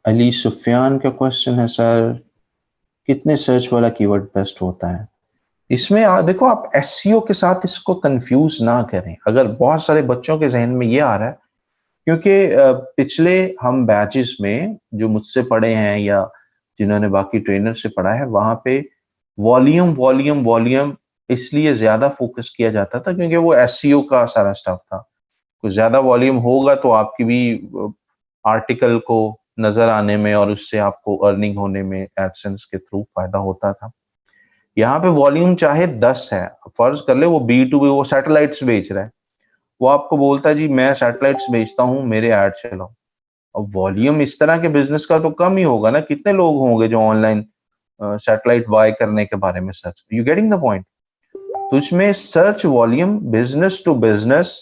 [SPEAKER 1] Ali Sufiyan का क्वेश्चन है, सर कितने सर्च वाला कीवर्ड बेस्ट होता है? इसमें देखो, आप एसईओ के साथ इसको कंफ्यूज ना करें। अगर बहुत सारे बच्चों के जहन में ये आ रहा है, क्योंकि पिछले हम बैचेस में जो मुझसे पढ़े हैं या जिन्होंने बाकी ट्रेनर से पढ़ा है, वहां पे वॉल्यूम वॉल्यूम वॉल्यूम इसलिए ज्यादा फोकस किया जाता था क्योंकि वो एसईओ का सारा स्टफ था। कुछ ज्यादा वॉल्यूम होगा तो आपकी भी आर्टिकल को नजर आने में और उससे आपको अर्निंग होने में एडसेंस के थ्रू फायदा होता था। यहाँ पे वॉल्यूम चाहे 10 है, फर्ज कर ले वो B2B, वो सैटेलाइट्स बेच रहा है, वो आपको बोलता है जी मैं सैटेलाइट्स बेचता हूँ, मेरे ऐड चलाओ। अब वॉल्यूम इस तरह के बिजनेस का तो कम ही होगा ना, कितने लोग होंगे जो ऑनलाइन सैटेलाइट बाय करने के बारे में search, you getting the point? तो इसमें search volume business to business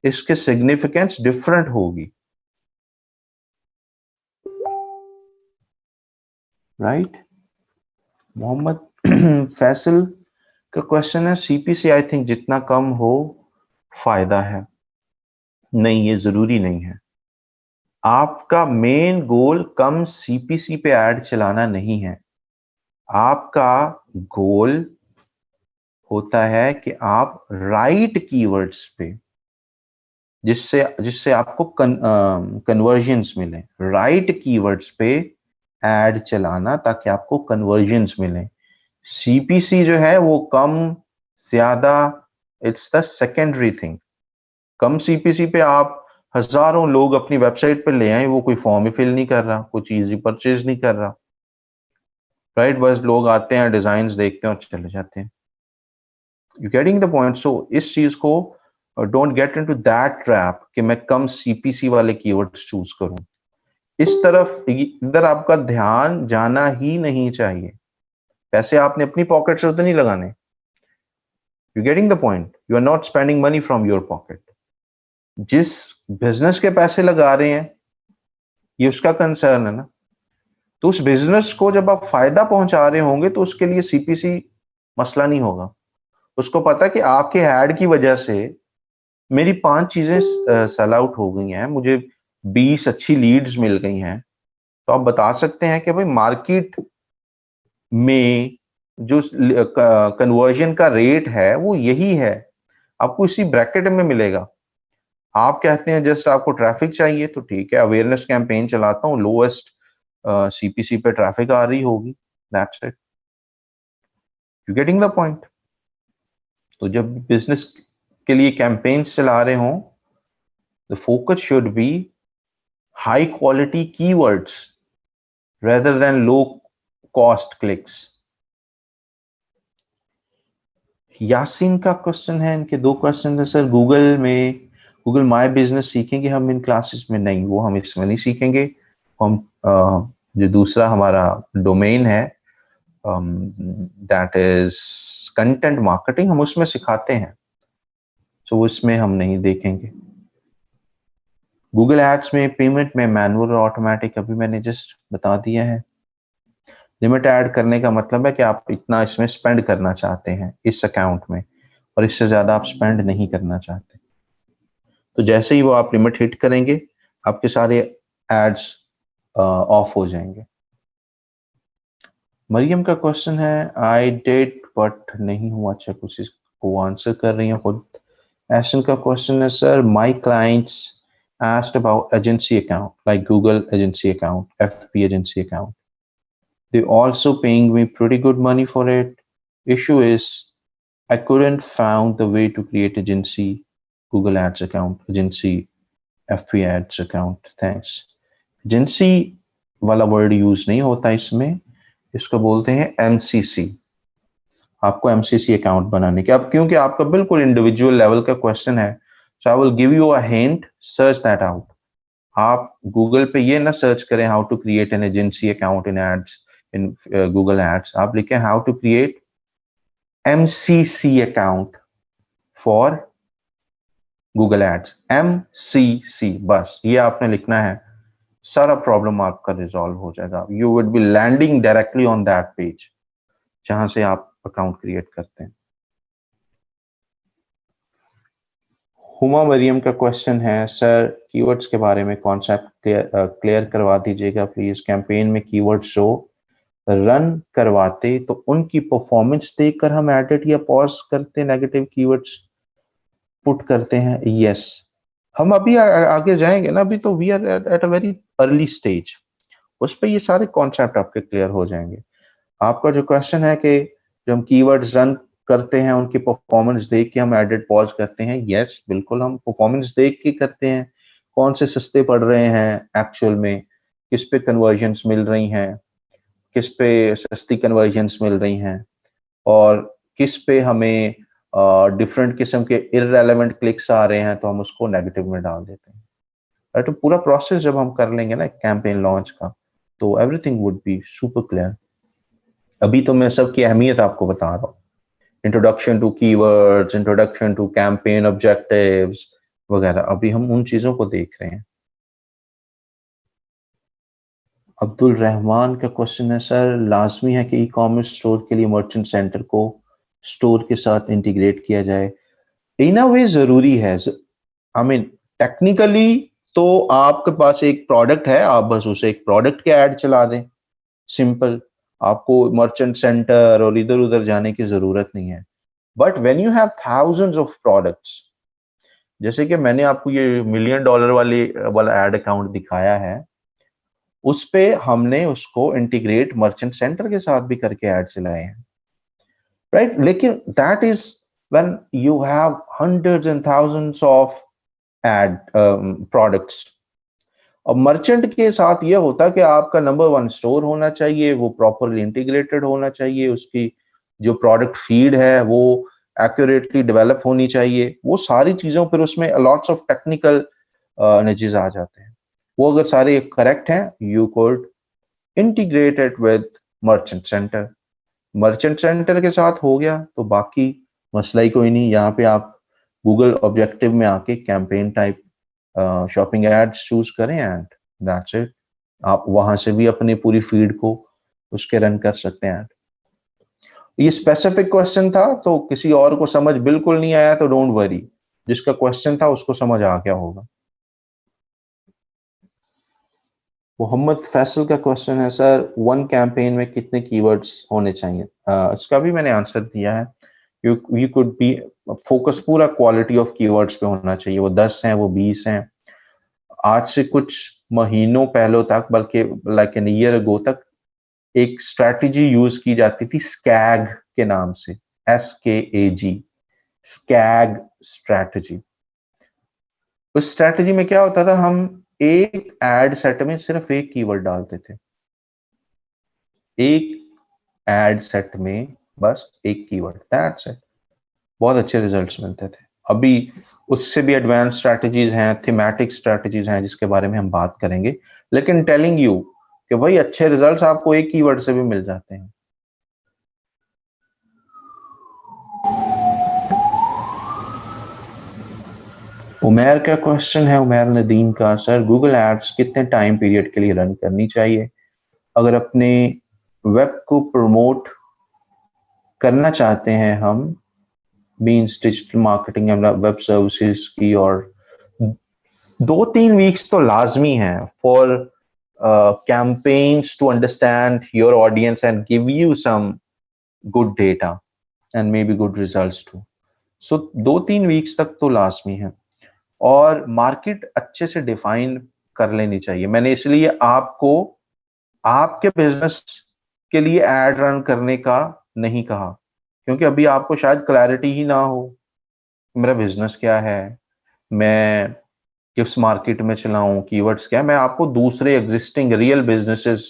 [SPEAKER 1] इसके सिग्निफिकेंस डिफरेंट होगी, राइट? मोहम्मद फैसल का क्वेश्चन है, सीपीसी आई थिंक जितना कम हो फायदा है। नहीं, ये जरूरी नहीं है। आपका मेन गोल कम सीपीसी पे ऐड चलाना नहीं है। आपका गोल होता है कि आप राइट कीवर्ड्स पे, जिससे जिससे आपको कन्वर्जन्स मिले, राइट कीवर्ड्स पे ऐड चलाना ताकि आपको कन्वर्जन्स मिले। सीपीसी जो है वो कम ज्यादा, it's the secondary thing. Come CPC पे आप हजारों लोग अपनी वेबसाइट पे ले आए, वो कोई फॉर्म ही फिल नहीं कर रहा, कोई चीज ही परचेज नहीं कर रहा, राइट? बस लोग आते हैं, डिजाइन देखते हैं और चले जाते हैं। You getting the point? So इस चीज को don't get into that trap कि मैं कम सीपीसी वाले कीवर्ड्स चूज करूं। इस तरफ इधर आपका ध्यान जाना ही नहीं चाहिए। पैसे आपने अपनी पॉकेट से तो नहीं लगाने। You getting the point? You are not spending money from your pocket. जिस बिजनेस के पैसे लगा रहे हैं ये उसका कंसर्न है ना। तो उस बिजनेस को जब आप फायदा पहुंचा रहे होंगे तो उसके लिए सीपीसी मसला नहीं होगा। उसको पता कि आपके ऐड की वजह से मेरी 5 चीजें सेल आउट हो गई हैं, मुझे 20 अच्छी लीड्स मिल गई हैं, तो आप बता सकते हैं कि भाई मार्केट में जो कन्वर्जन का रेट है वो यही है, आपको इसी ब्रैकेट में मिलेगा। आप कहते हैं जस्ट आपको ट्रैफिक चाहिए, तो ठीक है, अवेयरनेस कैंपेन चलाता हूँ, लोएस्ट सीपीसी पे ट्रैफिक आ रही होगी, that's it. You getting the point? तो जब बिजनेस के लिए कैंपेन्स चला रहे हों, the focus should be high quality keywords rather than low cost clicks. Yasin का क्वेश्चन है, इनके 2 क्वेश्चन है सर। गूगल माय बिजनेस सीखेंगे हम इन क्लासेस में? नहीं, वो हम इसमें नहीं सीखेंगे। हम जो दूसरा हमारा डोमेन है दैट इज कंटेंट मार्केटिंग, हम उसमें सिखाते हैं, तो उसमें हम नहीं देखेंगे। गूगल एड्स में पेमेंट में मैनुअल और ऑटोमेटिक अभी मैंने जस्ट बता दिया है। लिमिट ऐड करने का मतलब है कि आप इतना इसमें स्पेंड करना चाहते हैं इस अकाउंट में, और इससे ज्यादा आप स्पेंड नहीं करना चाहते। तो जैसे ही वो आप लिमिट हिट करेंगे, आपके सारे एड्स ऑफ हो जाएंगे। मरियम का क्वेश्चन है, आई डिड बट नहीं हुआ। अच्छा, कुछ इसको आंसर कर रही है खुद। एशन का क्वेश्चन है, sir my clients asked about agency account like Google agency account, FP agency account. They also paying me pretty good money for it. Issue is I couldn't found the way to create agency Google Ads account, agency FP Ads account. Thanks. Agency वाला word use नहीं होता इसमें, इसको बोलते हैं MCC। आपको MCC account बनाने के, अब क्योंकि आपका बिल्कुल इंडिविजुअल लेवल का क्वेश्चन है, so I will give you a hint, search that out. आप गूगल पे ये ना सर्च करें how to create an agency account in ads, in Google ads. आप लिखें how to create MCC account for Google ads, MCC, बस ये आपने लिखना है, सारा प्रॉब्लम आपका रिजॉल्व हो जाएगा। You would be landing directly on that page जहां से आप अकाउंट क्रिएट करते हैं। हुमा मरियम का क्वेश्चन है, सर कीवर्ड्स के बारे में कॉन्सेप्ट क्लियर करवा दीजिएगा प्लीज। कैंपेन में कीवर्ड शो रन करवाते तो उनकी परफॉर्मेंस देखकर हम एडिट या पॉज करते, नेगेटिव कीवर्ड्स पुट करते हैं। यस, हम अभी आगे जाएंगे ना, अभी तो we are at a very early stage, उस पर ये सारे कॉन्सेप्ट आपके क्लियर हो जाएंगे। आपका जो क्वेश्चन है कि जो हम कीवर्ड्स रन करते हैं उनकी परफॉर्मेंस देख के हम एडिट पॉज करते हैं, यस बिल्कुल हम परफॉर्मेंस देख के करते हैं, कौन से सस्ते पड़ रहे हैं एक्चुअल में, किस पे कन्वर्जन्स मिल रही हैं, किस पे सस्ती कन्वर्जन्स मिल रही हैं, और किस पे हमें डिफरेंट किस्म के इररेलेवेंट क्लिक्स आ रहे हैं तो हम उसको नेगेटिव में डाल देते हैं। तो पूरा प्रोसेस जब हम कर लेंगे ना कैंपेन लॉन्च का, तो everything would be super clear. अभी तो मैं सबकी अहमियत आपको बता रहा हूँ, introduction to keywords, introduction to campaign objectives वगैरह, अभी हम उन चीजों को देख रहे हैं। अब्दुल रहमान का क्वेश्चन है, सर लाजमी है कि ई कॉमर्स स्टोर के लिए मर्चेंट सेंटर को स्टोर के साथ इंटीग्रेट किया जाए? इन अ वे जरूरी है। आई मीन टेक्निकली तो आपके पास एक प्रोडक्ट है, आप बस उसे एक प्रोडक्ट के ऐड चला दें, सिंपल, आपको मर्चेंट सेंटर और इधर उधर जाने की जरूरत नहीं है। But when you have thousands of products, जैसे कि मैंने आपको ये $1 मिलियन वाला एड अकाउंट दिखाया है, उस पे हमने उसको इंटीग्रेट मर्चेंट सेंटर के साथ भी करके ऐड चलाए हैं, राइट? लेकिन that is when you have hundreds and thousands of ad products. अब मर्चेंट के साथ ये होता कि आपका नंबर 1 स्टोर होना चाहिए, वो प्रॉपरली इंटीग्रेटेड होना चाहिए, उसकी जो प्रोडक्ट फीड है वो एक्यूरेटली डेवलप होनी चाहिए, वो सारी चीजों पर उसमें लॉट्स ऑफ टेक्निकल नजीज आ जाते हैं। वो अगर सारे करेक्ट हैं, you could integrate it with merchant centre. Merchant centre के साथ हो गया तो बाकी मसला ही कोई नहीं। यहाँ पे आप गूगल ऑब्जेक्टिव में आके campaign type shopping ads choose करें एंड दैट्स इट। आप वहां से भी अपनी पूरी फीड को उसके रन कर सकते हैं। ये स्पेसिफिक क्वेश्चन था, तो किसी और को समझ बिल्कुल नहीं आया तो डोंट वरी, जिसका क्वेश्चन था उसको समझ आ गया होगा। मोहम्मद फैसल का क्वेश्चन है सर, वन कैंपेन में कितने कीवर्ड्स होने चाहिए? इसका भी मैंने आंसर दिया है। यू कुड बी फोकस पूरा क्वालिटी ऑफ कीवर्ड्स पे होना चाहिए, वो 10 हैं, वो 20 हैं। आज से कुछ महीनों पहले तक, बल्कि लाइक एन ईयर अगो तक, एक स्ट्रैटेजी यूज की जाती थी स्कैग के नाम से, SKAG, स्कैग स्ट्रैटेजी। उस स्ट्रैटेजी में क्या होता था, हम एक एड सेट में सिर्फ एक कीवर्ड डालते थे, एक एड सेट में बस एक कीवर्ड, दैट्स इट। बहुत अच्छे रिजल्ट्स मिलते थे। अभी उससे भी एडवांस स्ट्रैटेजीज हैं, थीमेटिक स्ट्रैटेजीज हैं, जिसके बारे में हम बात करेंगे। लेकिन टेलिंग यू कि भाई अच्छे रिजल्ट्स आपको एक कीवर्ड से भी मिल जाते हैं। उमेर का क्वेश्चन है, उमेर नदीम का, सर गूगल एड्स कितने टाइम पीरियड के लिए रन करनी चाहिए? अगर अपने वेब को प्रमोट करना चाहते हैं हम, means digital marketing and web services की, और 2-3 वीक्स तो लाजमी है for campaigns to understand your audience and give you some good data and maybe good results too. So 2-3 weeks तक तो लाजमी है, और मार्केट अच्छे से डिफाइन कर लेनी चाहिए। मैंने इसलिए आपको आपके बिजनेस के लिए एड रन करने का नहीं कहा, क्योंकि अभी आपको शायद क्लैरिटी ही ना हो मेरा बिजनेस क्या है, मैं किस मार्केट में चलाऊं, कीवर्ड्स क्या है। मैं आपको दूसरे एग्जिस्टिंग रियल बिजनेसेस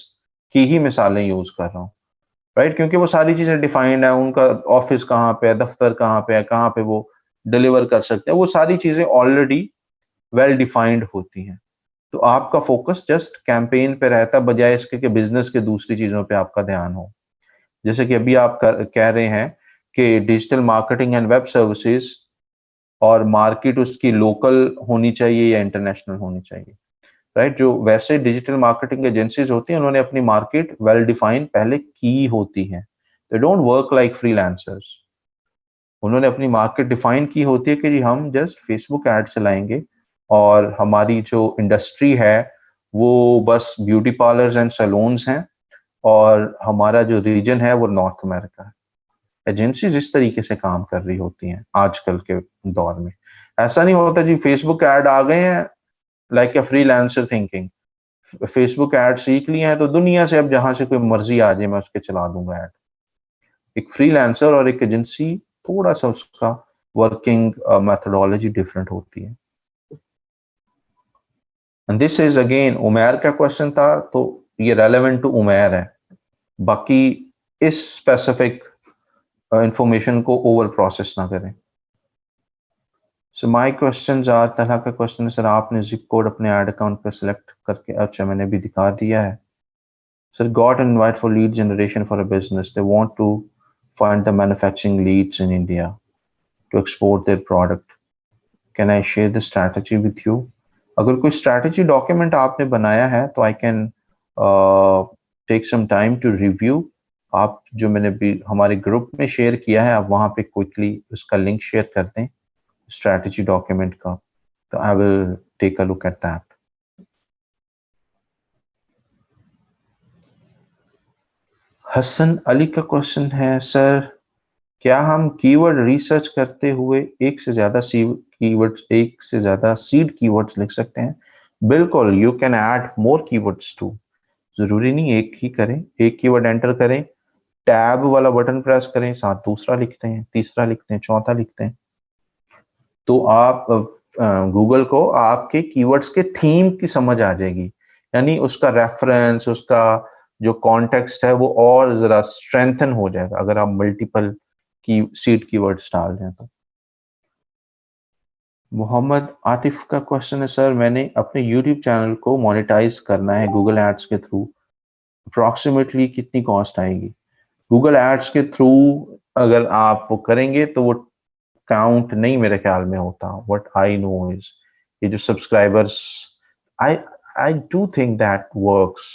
[SPEAKER 1] की ही मिसालें यूज कर रहा हूँ, राइट? क्योंकि वो सारी चीजें डिफाइंड है, उनका ऑफिस कहाँ पे है, दफ्तर कहाँ पे है, कहाँ पे वो डिलीवर कर सकते हैं, वो सारी चीजें ऑलरेडी वेल डिफाइंड होती हैं। तो आपका फोकस जस्ट कैंपेन पे रहता है, बजाय इसके कि बिजनेस के दूसरी चीजों पे आपका ध्यान हो। जैसे कि अभी आप कह रहे हैं कि digital marketing and web services, और मार्केट उसकी लोकल होनी चाहिए या इंटरनेशनल होनी चाहिए, राइट? जो वैसे डिजिटल मार्केटिंग एजेंसीज होती हैं, उन्होंने अपनी मार्केट वेल डिफाइन पहले की होती है। They don't work like freelancers. उन्होंने अपनी मार्केट डिफाइन की होती है कि जी हम जस्ट फेसबुक ऐड चलाएंगे, और हमारी जो इंडस्ट्री है वो बस ब्यूटी पार्लर्स एंड सैलून्स हैं, और हमारा जो रीजन है वो नॉर्थ अमेरिका है। एजेंसीज इस तरीके से काम कर रही होती हैं आजकल के दौर में। ऐसा नहीं होता जी फेसबुक ऐड आ गए हैं, like a freelancer thinking, Facebook ad सीख लिए हैं तो दुनिया से अब जहां से कोई मर्जी आ जाए मैं उसके चला दूंगा ऐड। एक फ्रीलांसर और एक एजेंसी, थोड़ा सा उसका वर्किंग मेथोडोलॉजी डिफरेंट होती है। एंड दिस इज अगेन, उमेर का क्वेश्चन था तो ये रेलेवेंट टू उमेर है, बाकी इस स्पेसिफिक इंफॉर्मेशन को ओवर प्रोसेस ना करें। सो माय क्वेश्चंस आर, तरह का क्वेश्चन है सर, आपने जिप कोड अपने ऐड अकाउंट पर सिलेक्ट करके, अच्छा मैंने भी दिखा दिया है। Sir got an invite for lead generation for a business, they want to find the manufacturing leads in India to export their product, can I share the strategy with you? अगर कोई strategy document आपने बनाया है तो I can take some time to review. आप जो मैंने भी हमारे ग्रुप में शेयर किया है, आप वहां पे क्विकली उसका लिंक शेयर कर दें स्ट्रैटेजी डॉक्यूमेंट का, तो I will take a look at that. Hasan Ali का क्वेश्चन है, सर क्या हम कीवर्ड रिसर्च करते हुए एक से ज्यादा सीड कीवर्ड्स लिख सकते हैं? बिल्कुल, you can add more keywords too. जरूरी नहीं एक ही करें, एक कीवर्ड एंटर करें, टैब वाला बटन प्रेस करें, साथ दूसरा लिखते हैं, तीसरा लिखते हैं, चौथा लिखते हैं, तो आप गूगल को आपके कीवर्ड्स के थीम की समझ आ जाएगी, यानी उसका रेफरेंस, उसका जो कॉन्टेक्स्ट है वो और जरा स्ट्रेंथन हो जाएगा अगर आप मल्टीपल की सीड कीवर्ड्स डाल दें तो। मोहम्मद आतिफ का क्वेश्चन है, सर मैंने अपने यूट्यूब चैनल को मोनेटाइज करना है गूगल एड्स के थ्रू, अप्रोक्सीमेटली कितनी कॉस्ट आएगी? गूगल एड्स के थ्रू अगर आप वो करेंगे तो वो काउंट नहीं मेरे ख्याल में होता। व्हाट आई नो इज, ये जो subscribers, I I do think that works.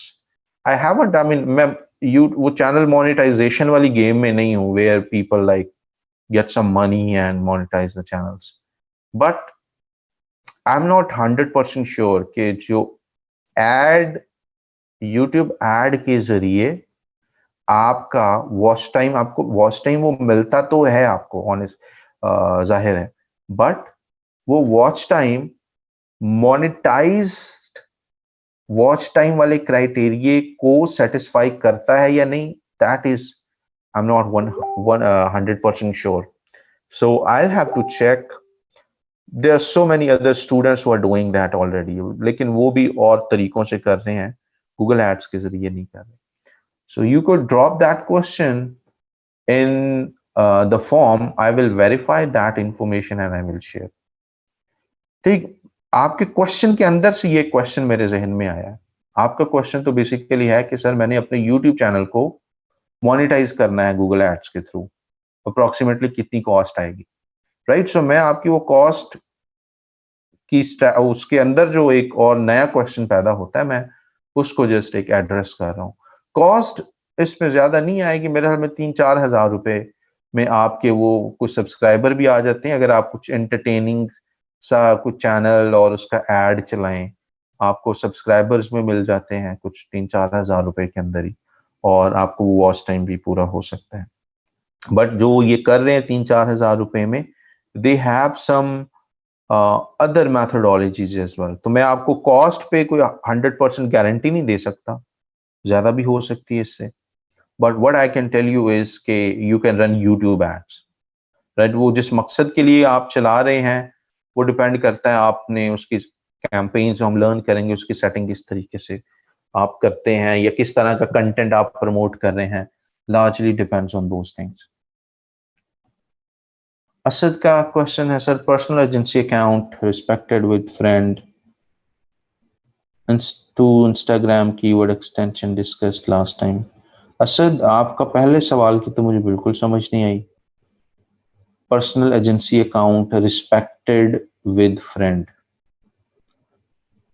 [SPEAKER 1] I haven't, I mean मैं यू वो चैनल मोनेटाइजेशन वाली गेम में नहीं हूँ where people like get some money and monetize the channels. But I am not 100% sure कि जो एड यूट्यूब एड के जरिए आपका वॉच टाइम, आपको वॉच टाइम वो मिलता तो है आपको, ऑनेस्ट जाहिर है, बट वो watch time monetize watch time वाले क्राइटेरिया को सेटिस्फाई करता है या नहीं, that is I am not 100% sure. So I have to check. There are so many other students who are doing that already, लेकिन वो भी और तरीकों से कर रहे हैं, गूगल एड्स के जरिए नहीं कर रहे. So you could drop that question in the form. I will verify that information and I will share. ठीक. आपके क्वेश्चन के अंदर से ये क्वेश्चन मेरे जहन में आया है. आपका क्वेश्चन तो बेसिकली है कि सर मैंने अपने YouTube चैनल को मोनेटाइज करना है गूगल एड्स के थ्रू, अप्रोक्सीमेटली कितनी कॉस्ट आएगी, राइट? सो मैं आपकी वो कॉस्ट की उसके अंदर जो एक और नया क्वेश्चन पैदा होता है, मैं उसको जस्ट एक एड्रेस कर रहा हूँ. कॉस्ट इसमें ज्यादा नहीं आएगी मेरे ख्याल में, 3-4 हज़ार रुपए में आपके वो कुछ सब्सक्राइबर भी आ जाते हैं. अगर आप कुछ एंटरटेनिंग सा कुछ चैनल और उसका एड चलाएं, आपको सब्सक्राइबर्स में मिल जाते हैं कुछ 3-4 हज़ार रुपए के अंदर ही, और आपको वो वॉच टाइम भी पूरा हो सकता है. बट जो ये कर रहे हैं 3-4 हज़ार रुपए में, they have some other methodologies as well. तो मैं आपको कॉस्ट पे कोई 100% गारंटी नहीं दे सकता, ज्यादा भी हो सकती है इससे. But what I can tell you is के you can run YouTube ads, right? वो जिस मकसद के लिए आप चला रहे हैं वो डिपेंड करता है आपने उसकी कैंपेन जो हम लर्न करेंगे उसकी सेटिंग किस तरीके से आप करते हैं या किस तरह का कंटेंट आप प्रमोट कर रहे हैं, largely depends on those things. Asad का क्वेश्चन है sir, personal agency account respected with friend to Instagram keyword extension discussed last time. Asad, आपका पहले सवाल की तो मुझे बिल्कुल समझ नहीं आई. Personal agency account respected with friend,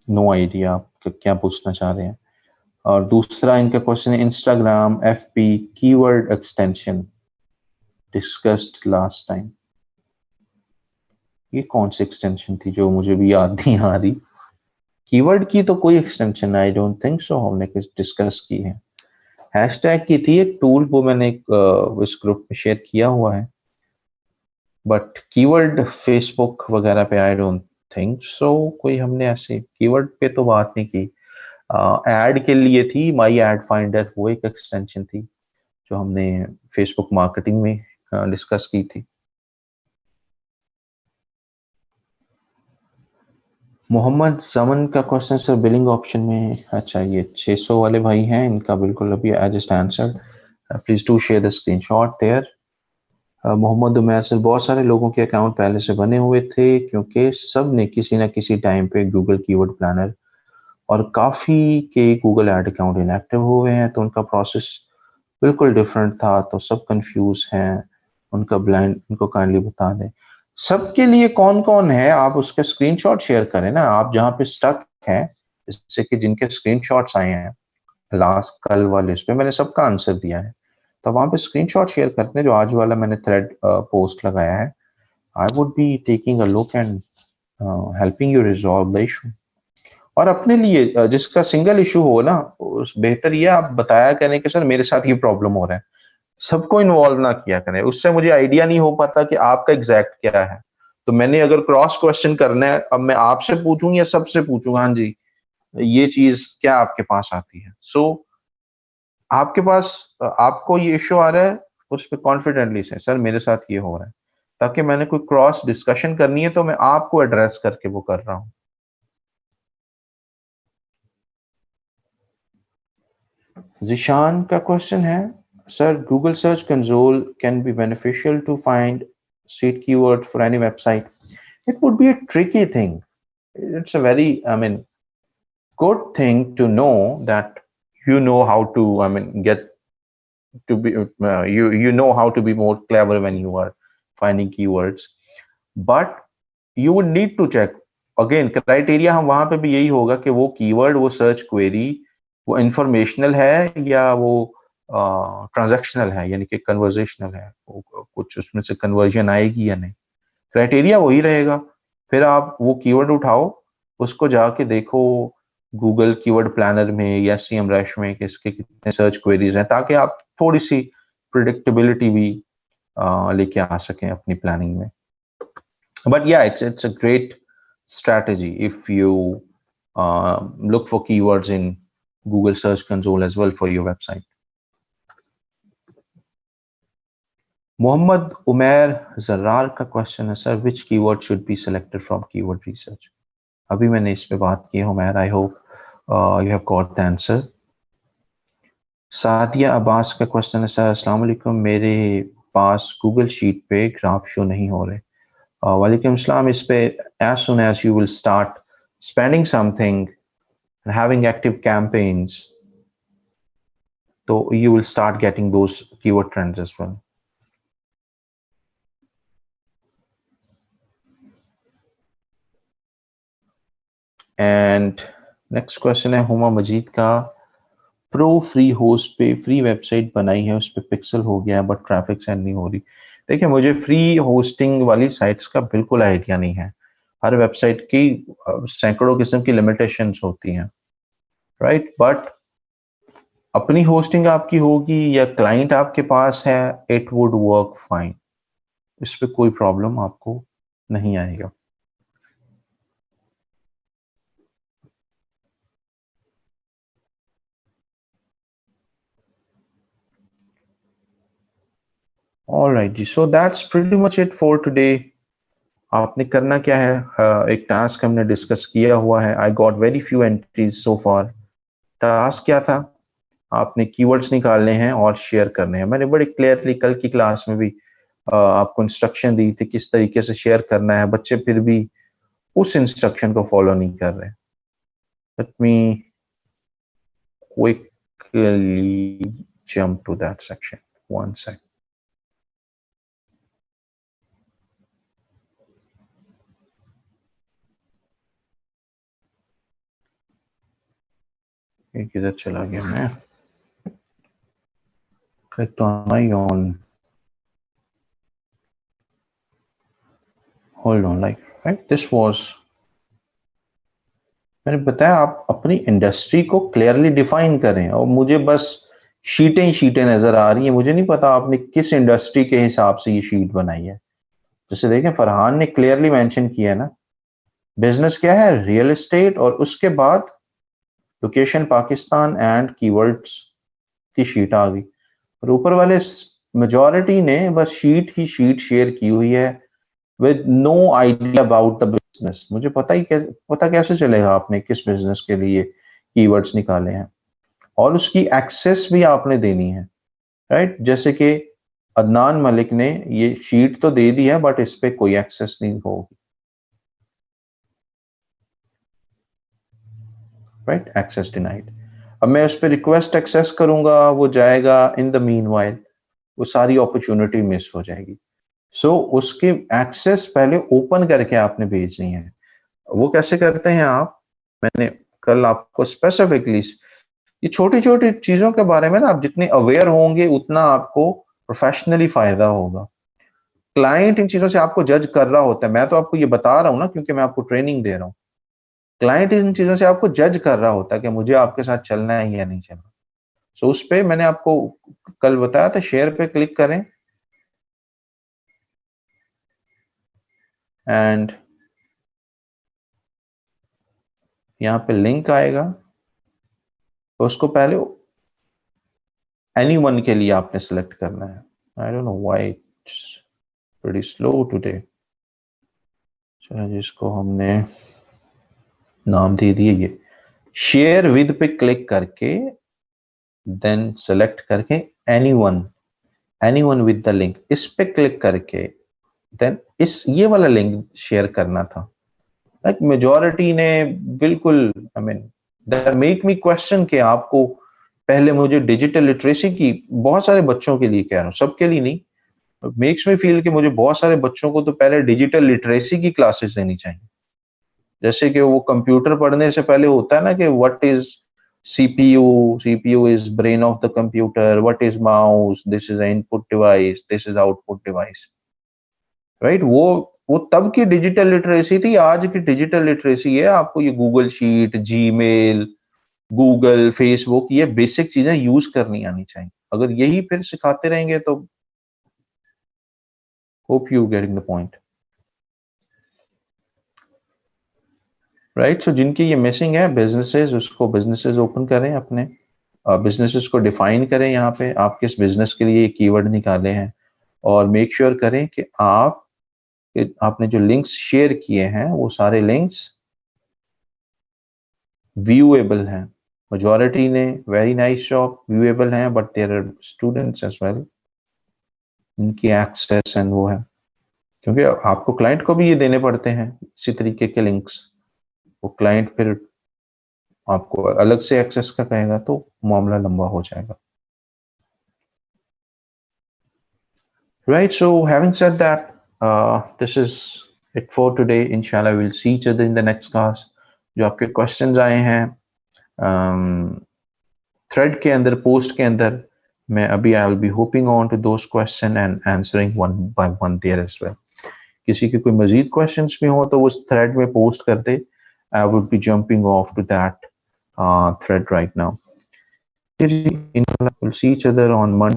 [SPEAKER 1] no idea आप क्या पूछना चाह रहे हैं. और दूसरा इनका क्वेश्चन है, Instagram FP keyword extension discussed last time. ये कौन सी एक्सटेंशन थी जो मुझे भी याद नहीं आ रही. कीवर्ड की तो कोई extension I don't think so हमने कुछ डिस्कस की है. हैशटैग की थी एक टूल, वो मैंने इस ग्रुप में शेयर किया हुआ है, बट कीवर्ड फेसबुक वगैरह पे आई डोंट थिंक सो कोई हमने ऐसे कीवर्ड पे तो बात नहीं की. एड के लिए थी माई एड फाइंडर, वो एक एक्सटेंशन थी जो हमने फेसबुक मार्केटिंग में डिस्कस की थी. मोहम्मद समन का क्वेश्चन सर, बिलिंग ऑप्शन में, अच्छा ये 600 वाले भाई हैं, इनका बिल्कुल अभी I just answered. Please do share the screenshot there. Mohammad Umair sir, बहुत सारे लोगों के अकाउंट पहले से बने हुए थे क्योंकि सब ने किसी ना किसी टाइम पे गूगल कीवर्ड प्लानर, और काफी के गूगल एड अकाउंट इनएक्टिव हुए हैं, तो उनका प्रोसेस बिल्कुल डिफरेंट था, तो सब कंफ्यूज हैं. उनका ब्लाइंड उनको काइंडली बता दें. सबके लिए कौन कौन है, आप उसका स्क्रीनशॉट शेयर करें ना, आप जहाँ पे स्टक हैं, जैसे कि जिनके स्क्रीनशॉट्स आए हैं लास्ट कल वाले, इस पे मैंने सबका आंसर दिया है, तो वहां पे स्क्रीनशॉट शेयर करते हैं. जो आज वाला मैंने थ्रेड पोस्ट लगाया है, आई would be taking a look and helping you resolve the issue. और अपने लिए जिसका सिंगल इशू हो ना, उस बेहतर ये आप बताया करें कि सर मेरे साथ ये प्रॉब्लम हो रहा है, सबको इन्वॉल्व ना किया करें, उससे मुझे आइडिया नहीं हो पाता कि आपका एग्जैक्ट क्या है. तो मैंने अगर क्रॉस क्वेश्चन करना है, अब मैं आपसे पूछूं या सबसे पूछूं, हाँ जी ये चीज क्या आपके पास आती है, सो आपके पास आपको ये इश्यू आ रहा है, उस पर कॉन्फिडेंटली से सर मेरे साथ ये हो रहा है, ताकि मैंने कोई क्रॉस डिस्कशन करनी है तो मैं आपको एड्रेस करके वो कर रहा हूं. जिशान का क्वेश्चन है, sir Google search console can be beneficial to find seed keyword for any website. It would be a tricky thing. It's a very, I mean, good thing to know that you know how to, I mean, get to be, you know how to be more clever when you are finding keywords. But you would need to check. Again, criteria हम वहां पे भी यही होगा कि वो keyword, वो search query, वो इंफॉर्मेशनल है या वो ट्रांजैक्शनल है, यानी कि कन्वर्जेशनल है, कुछ उसमें से कन्वर्जन आएगी या नहीं. क्राइटेरिया वही रहेगा. फिर आप वो कीवर्ड उठाओ, उसको जाके देखो गूगल कीवर्ड प्लानर में या सीएमरश में कि इसके कितने सर्च क्वेरीज हैं, ताकि आप थोड़ी सी प्रिडिक्टेबिलिटी भी लेके आ सकें अपनी प्लानिंग में. But yeah, it's a great strategy if you look for keywords in Google Search Console as well for your website. Mohammad Umair Zarrar का क्वेश्चन है, sir which keyword should be selected from keyword research? अभी मैंने इस पे बात की है Umair, I hope you have got the answer. Sadia Abbas का क्वेश्चन है, सर अस्सलाम वालेकुम, मेरे पास गूगल शीट पे ग्राफ शो नहीं हो रहे. वालेकुम सलाम. इस पे as soon as you will start spending something and having active campaigns, so you will start getting those keyword trends as well. And next question है हुमा मजीद का, प्रो फ्री होस्ट पे फ्री वेबसाइट बनाई है, उस पे पिक्सल हो गया but traffic send नहीं हो रही. देखिए, मुझे फ्री होस्टिंग वाली साइट्स का बिल्कुल आइडिया नहीं है. हर वेबसाइट की सैकड़ों किस्म की लिमिटेशंस होती हैं, राइट. बट अपनी होस्टिंग आपकी होगी या क्लाइंट आपके पास है, इट वुड वर्क फाइन. इस पे कोई प्रॉब्लम आपको नहीं आएगा. Alright ji, so that's pretty much it for today. आपने करना क्या है, एक टास्क हमने डिस्कस किया हुआ है. I got very few entries so far. Task क्या था, आपने कीवर्ड्स निकालने हैं और शेयर करने हैं. मैंने बड़ी क्लियरली कल की क्लास में भी आपको इंस्ट्रक्शन दी थी किस तरीके से शेयर करना है. बच्चे फिर भी उस इंस्ट्रक्शन को फॉलो नहीं कर रहे. Let me quickly jump to that section, one second. किधर चला गया मैं, clicked on my own, hold on, like right, this was, मैंने बताया आप अपनी इंडस्ट्री को क्लियरली डिफाइन करें. और मुझे बस शीटें ही शीटें नजर आ रही हैं, मुझे नहीं पता आपने किस इंडस्ट्री के हिसाब से ये शीट बनाई है. जैसे देखें, फरहान ने क्लियरली मेंशन किया है ना, बिजनेस क्या है, रियल एस्टेट, और उसके बाद लोकेशन पाकिस्तान एंड कीवर्ड्स की शीट आ गई. और ऊपर वाले मेजॉरिटी ने बस शीट ही शीट शेयर की हुई है with no idea about the business. मुझे पता कैसे चलेगा आपने किस बिजनेस के लिए कीवर्ड्स निकाले हैं, और उसकी एक्सेस भी आपने देनी है, राइट. जैसे कि अदनान मलिक ने ये शीट तो दे दी है बट इस पे कोई एक्सेस नहीं होगी, राइट, एक्सेस डिनाइड. अब मैं उस पर रिक्वेस्ट एक्सेस करूंगा, वो जाएगा, इन द मीनवाइल वो सारी अपॉर्चुनिटी मिस हो जाएगी. सो उसके एक्सेस पहले ओपन करके आपने भेजनी है. वो कैसे करते हैं आप, मैंने कल आपको स्पेसिफिकली ये छोटी छोटी चीजों के बारे में ना, आप जितने अवेयर होंगे उतना आपको प्रोफेशनली फायदा होगा. क्लाइंट इन चीजों से आपको जज कर रहा होता है. मैं तो आपको ये बता रहा हूं ना क्योंकि मैं आपको ट्रेनिंग दे रहा हूँ. क्लाइंट इन चीजों से आपको जज कर रहा होता है कि मुझे आपके साथ चलना है या नहीं चलना. सो उस पे मैंने आपको कल बताया था, शेयर पे क्लिक करें एंड यहाँ पे लिंक आएगा, तो उसको पहले एनीवन के लिए आपने सेलेक्ट करना है. I don't know why it's pretty slow today. चलो जिसको हमने नाम दे दिए, ये शेयर विद पे क्लिक करके देन सेलेक्ट करके एनीवन विद द लिंक, इस पे क्लिक करके देन इस ये वाला लिंक शेयर करना था. लाइक मेजॉरिटी ने बिल्कुल, I mean that make me question कि आपको पहले मुझे डिजिटल लिटरेसी की, बहुत सारे बच्चों के लिए कह रहा हूँ, सबके लिए नहीं, मेक्स मी फील कि मुझे बहुत सारे बच्चों को तो पहले डिजिटल लिटरेसी की क्लासेस देनी चाहिए. जैसे कि वो कंप्यूटर पढ़ने से पहले होता है ना कि what is CPU is brain of the computer, what is mouse, this is input device, this is output device, right. वो वो तब की डिजिटल लिटरेसी थी, आज की डिजिटल लिटरेसी है। आपको ये Google sheet, Gmail, Google, Facebook, ये बेसिक चीजें यूज करनी आनी चाहिए। अगर यही फिर सिखाते रहेंगे तो hope you getting the point, right. So जिनकी ये मिसिंग है बिजनेसेस, उसको बिजनेसेस ओपन करें, अपने बिजनेसेस को डिफाइन करें। यहाँ पे आप किस बिजनेस के लिए कीवर्ड निकाले हैं, और मेक श्योर करें कि आपने जो लिंक्स शेयर किए हैं वो सारे लिंक्स व्यूएबल हैं। majority ने वेरी नाइस जॉब, व्यूएबल हैं, but there are students as well, इनकी एक्सेस एंड वो है, क्योंकि आपको क्लाइंट को भी ये देने पड़ते हैं इसी तरीके के लिंक्स। वो क्लाइंट फिर आपको अलग से एक्सेस का कहेगा तो मामला लंबा हो जाएगा, right. So having said that, this is it for today. इंशाल्लाह will see each other in the next class. जो आपके क्वेश्चंस आए हैं थ्रेड के अंदर, पोस्ट के अंदर, मैं अभी I will be hopping on to those question and answering one by one there as well. किसी के कोई मजीद क्वेश्चंस भी हो तो उस थ्रेड में पोस्ट कर दे, I would be jumping off to that thread right now. We'll see each other on Monday.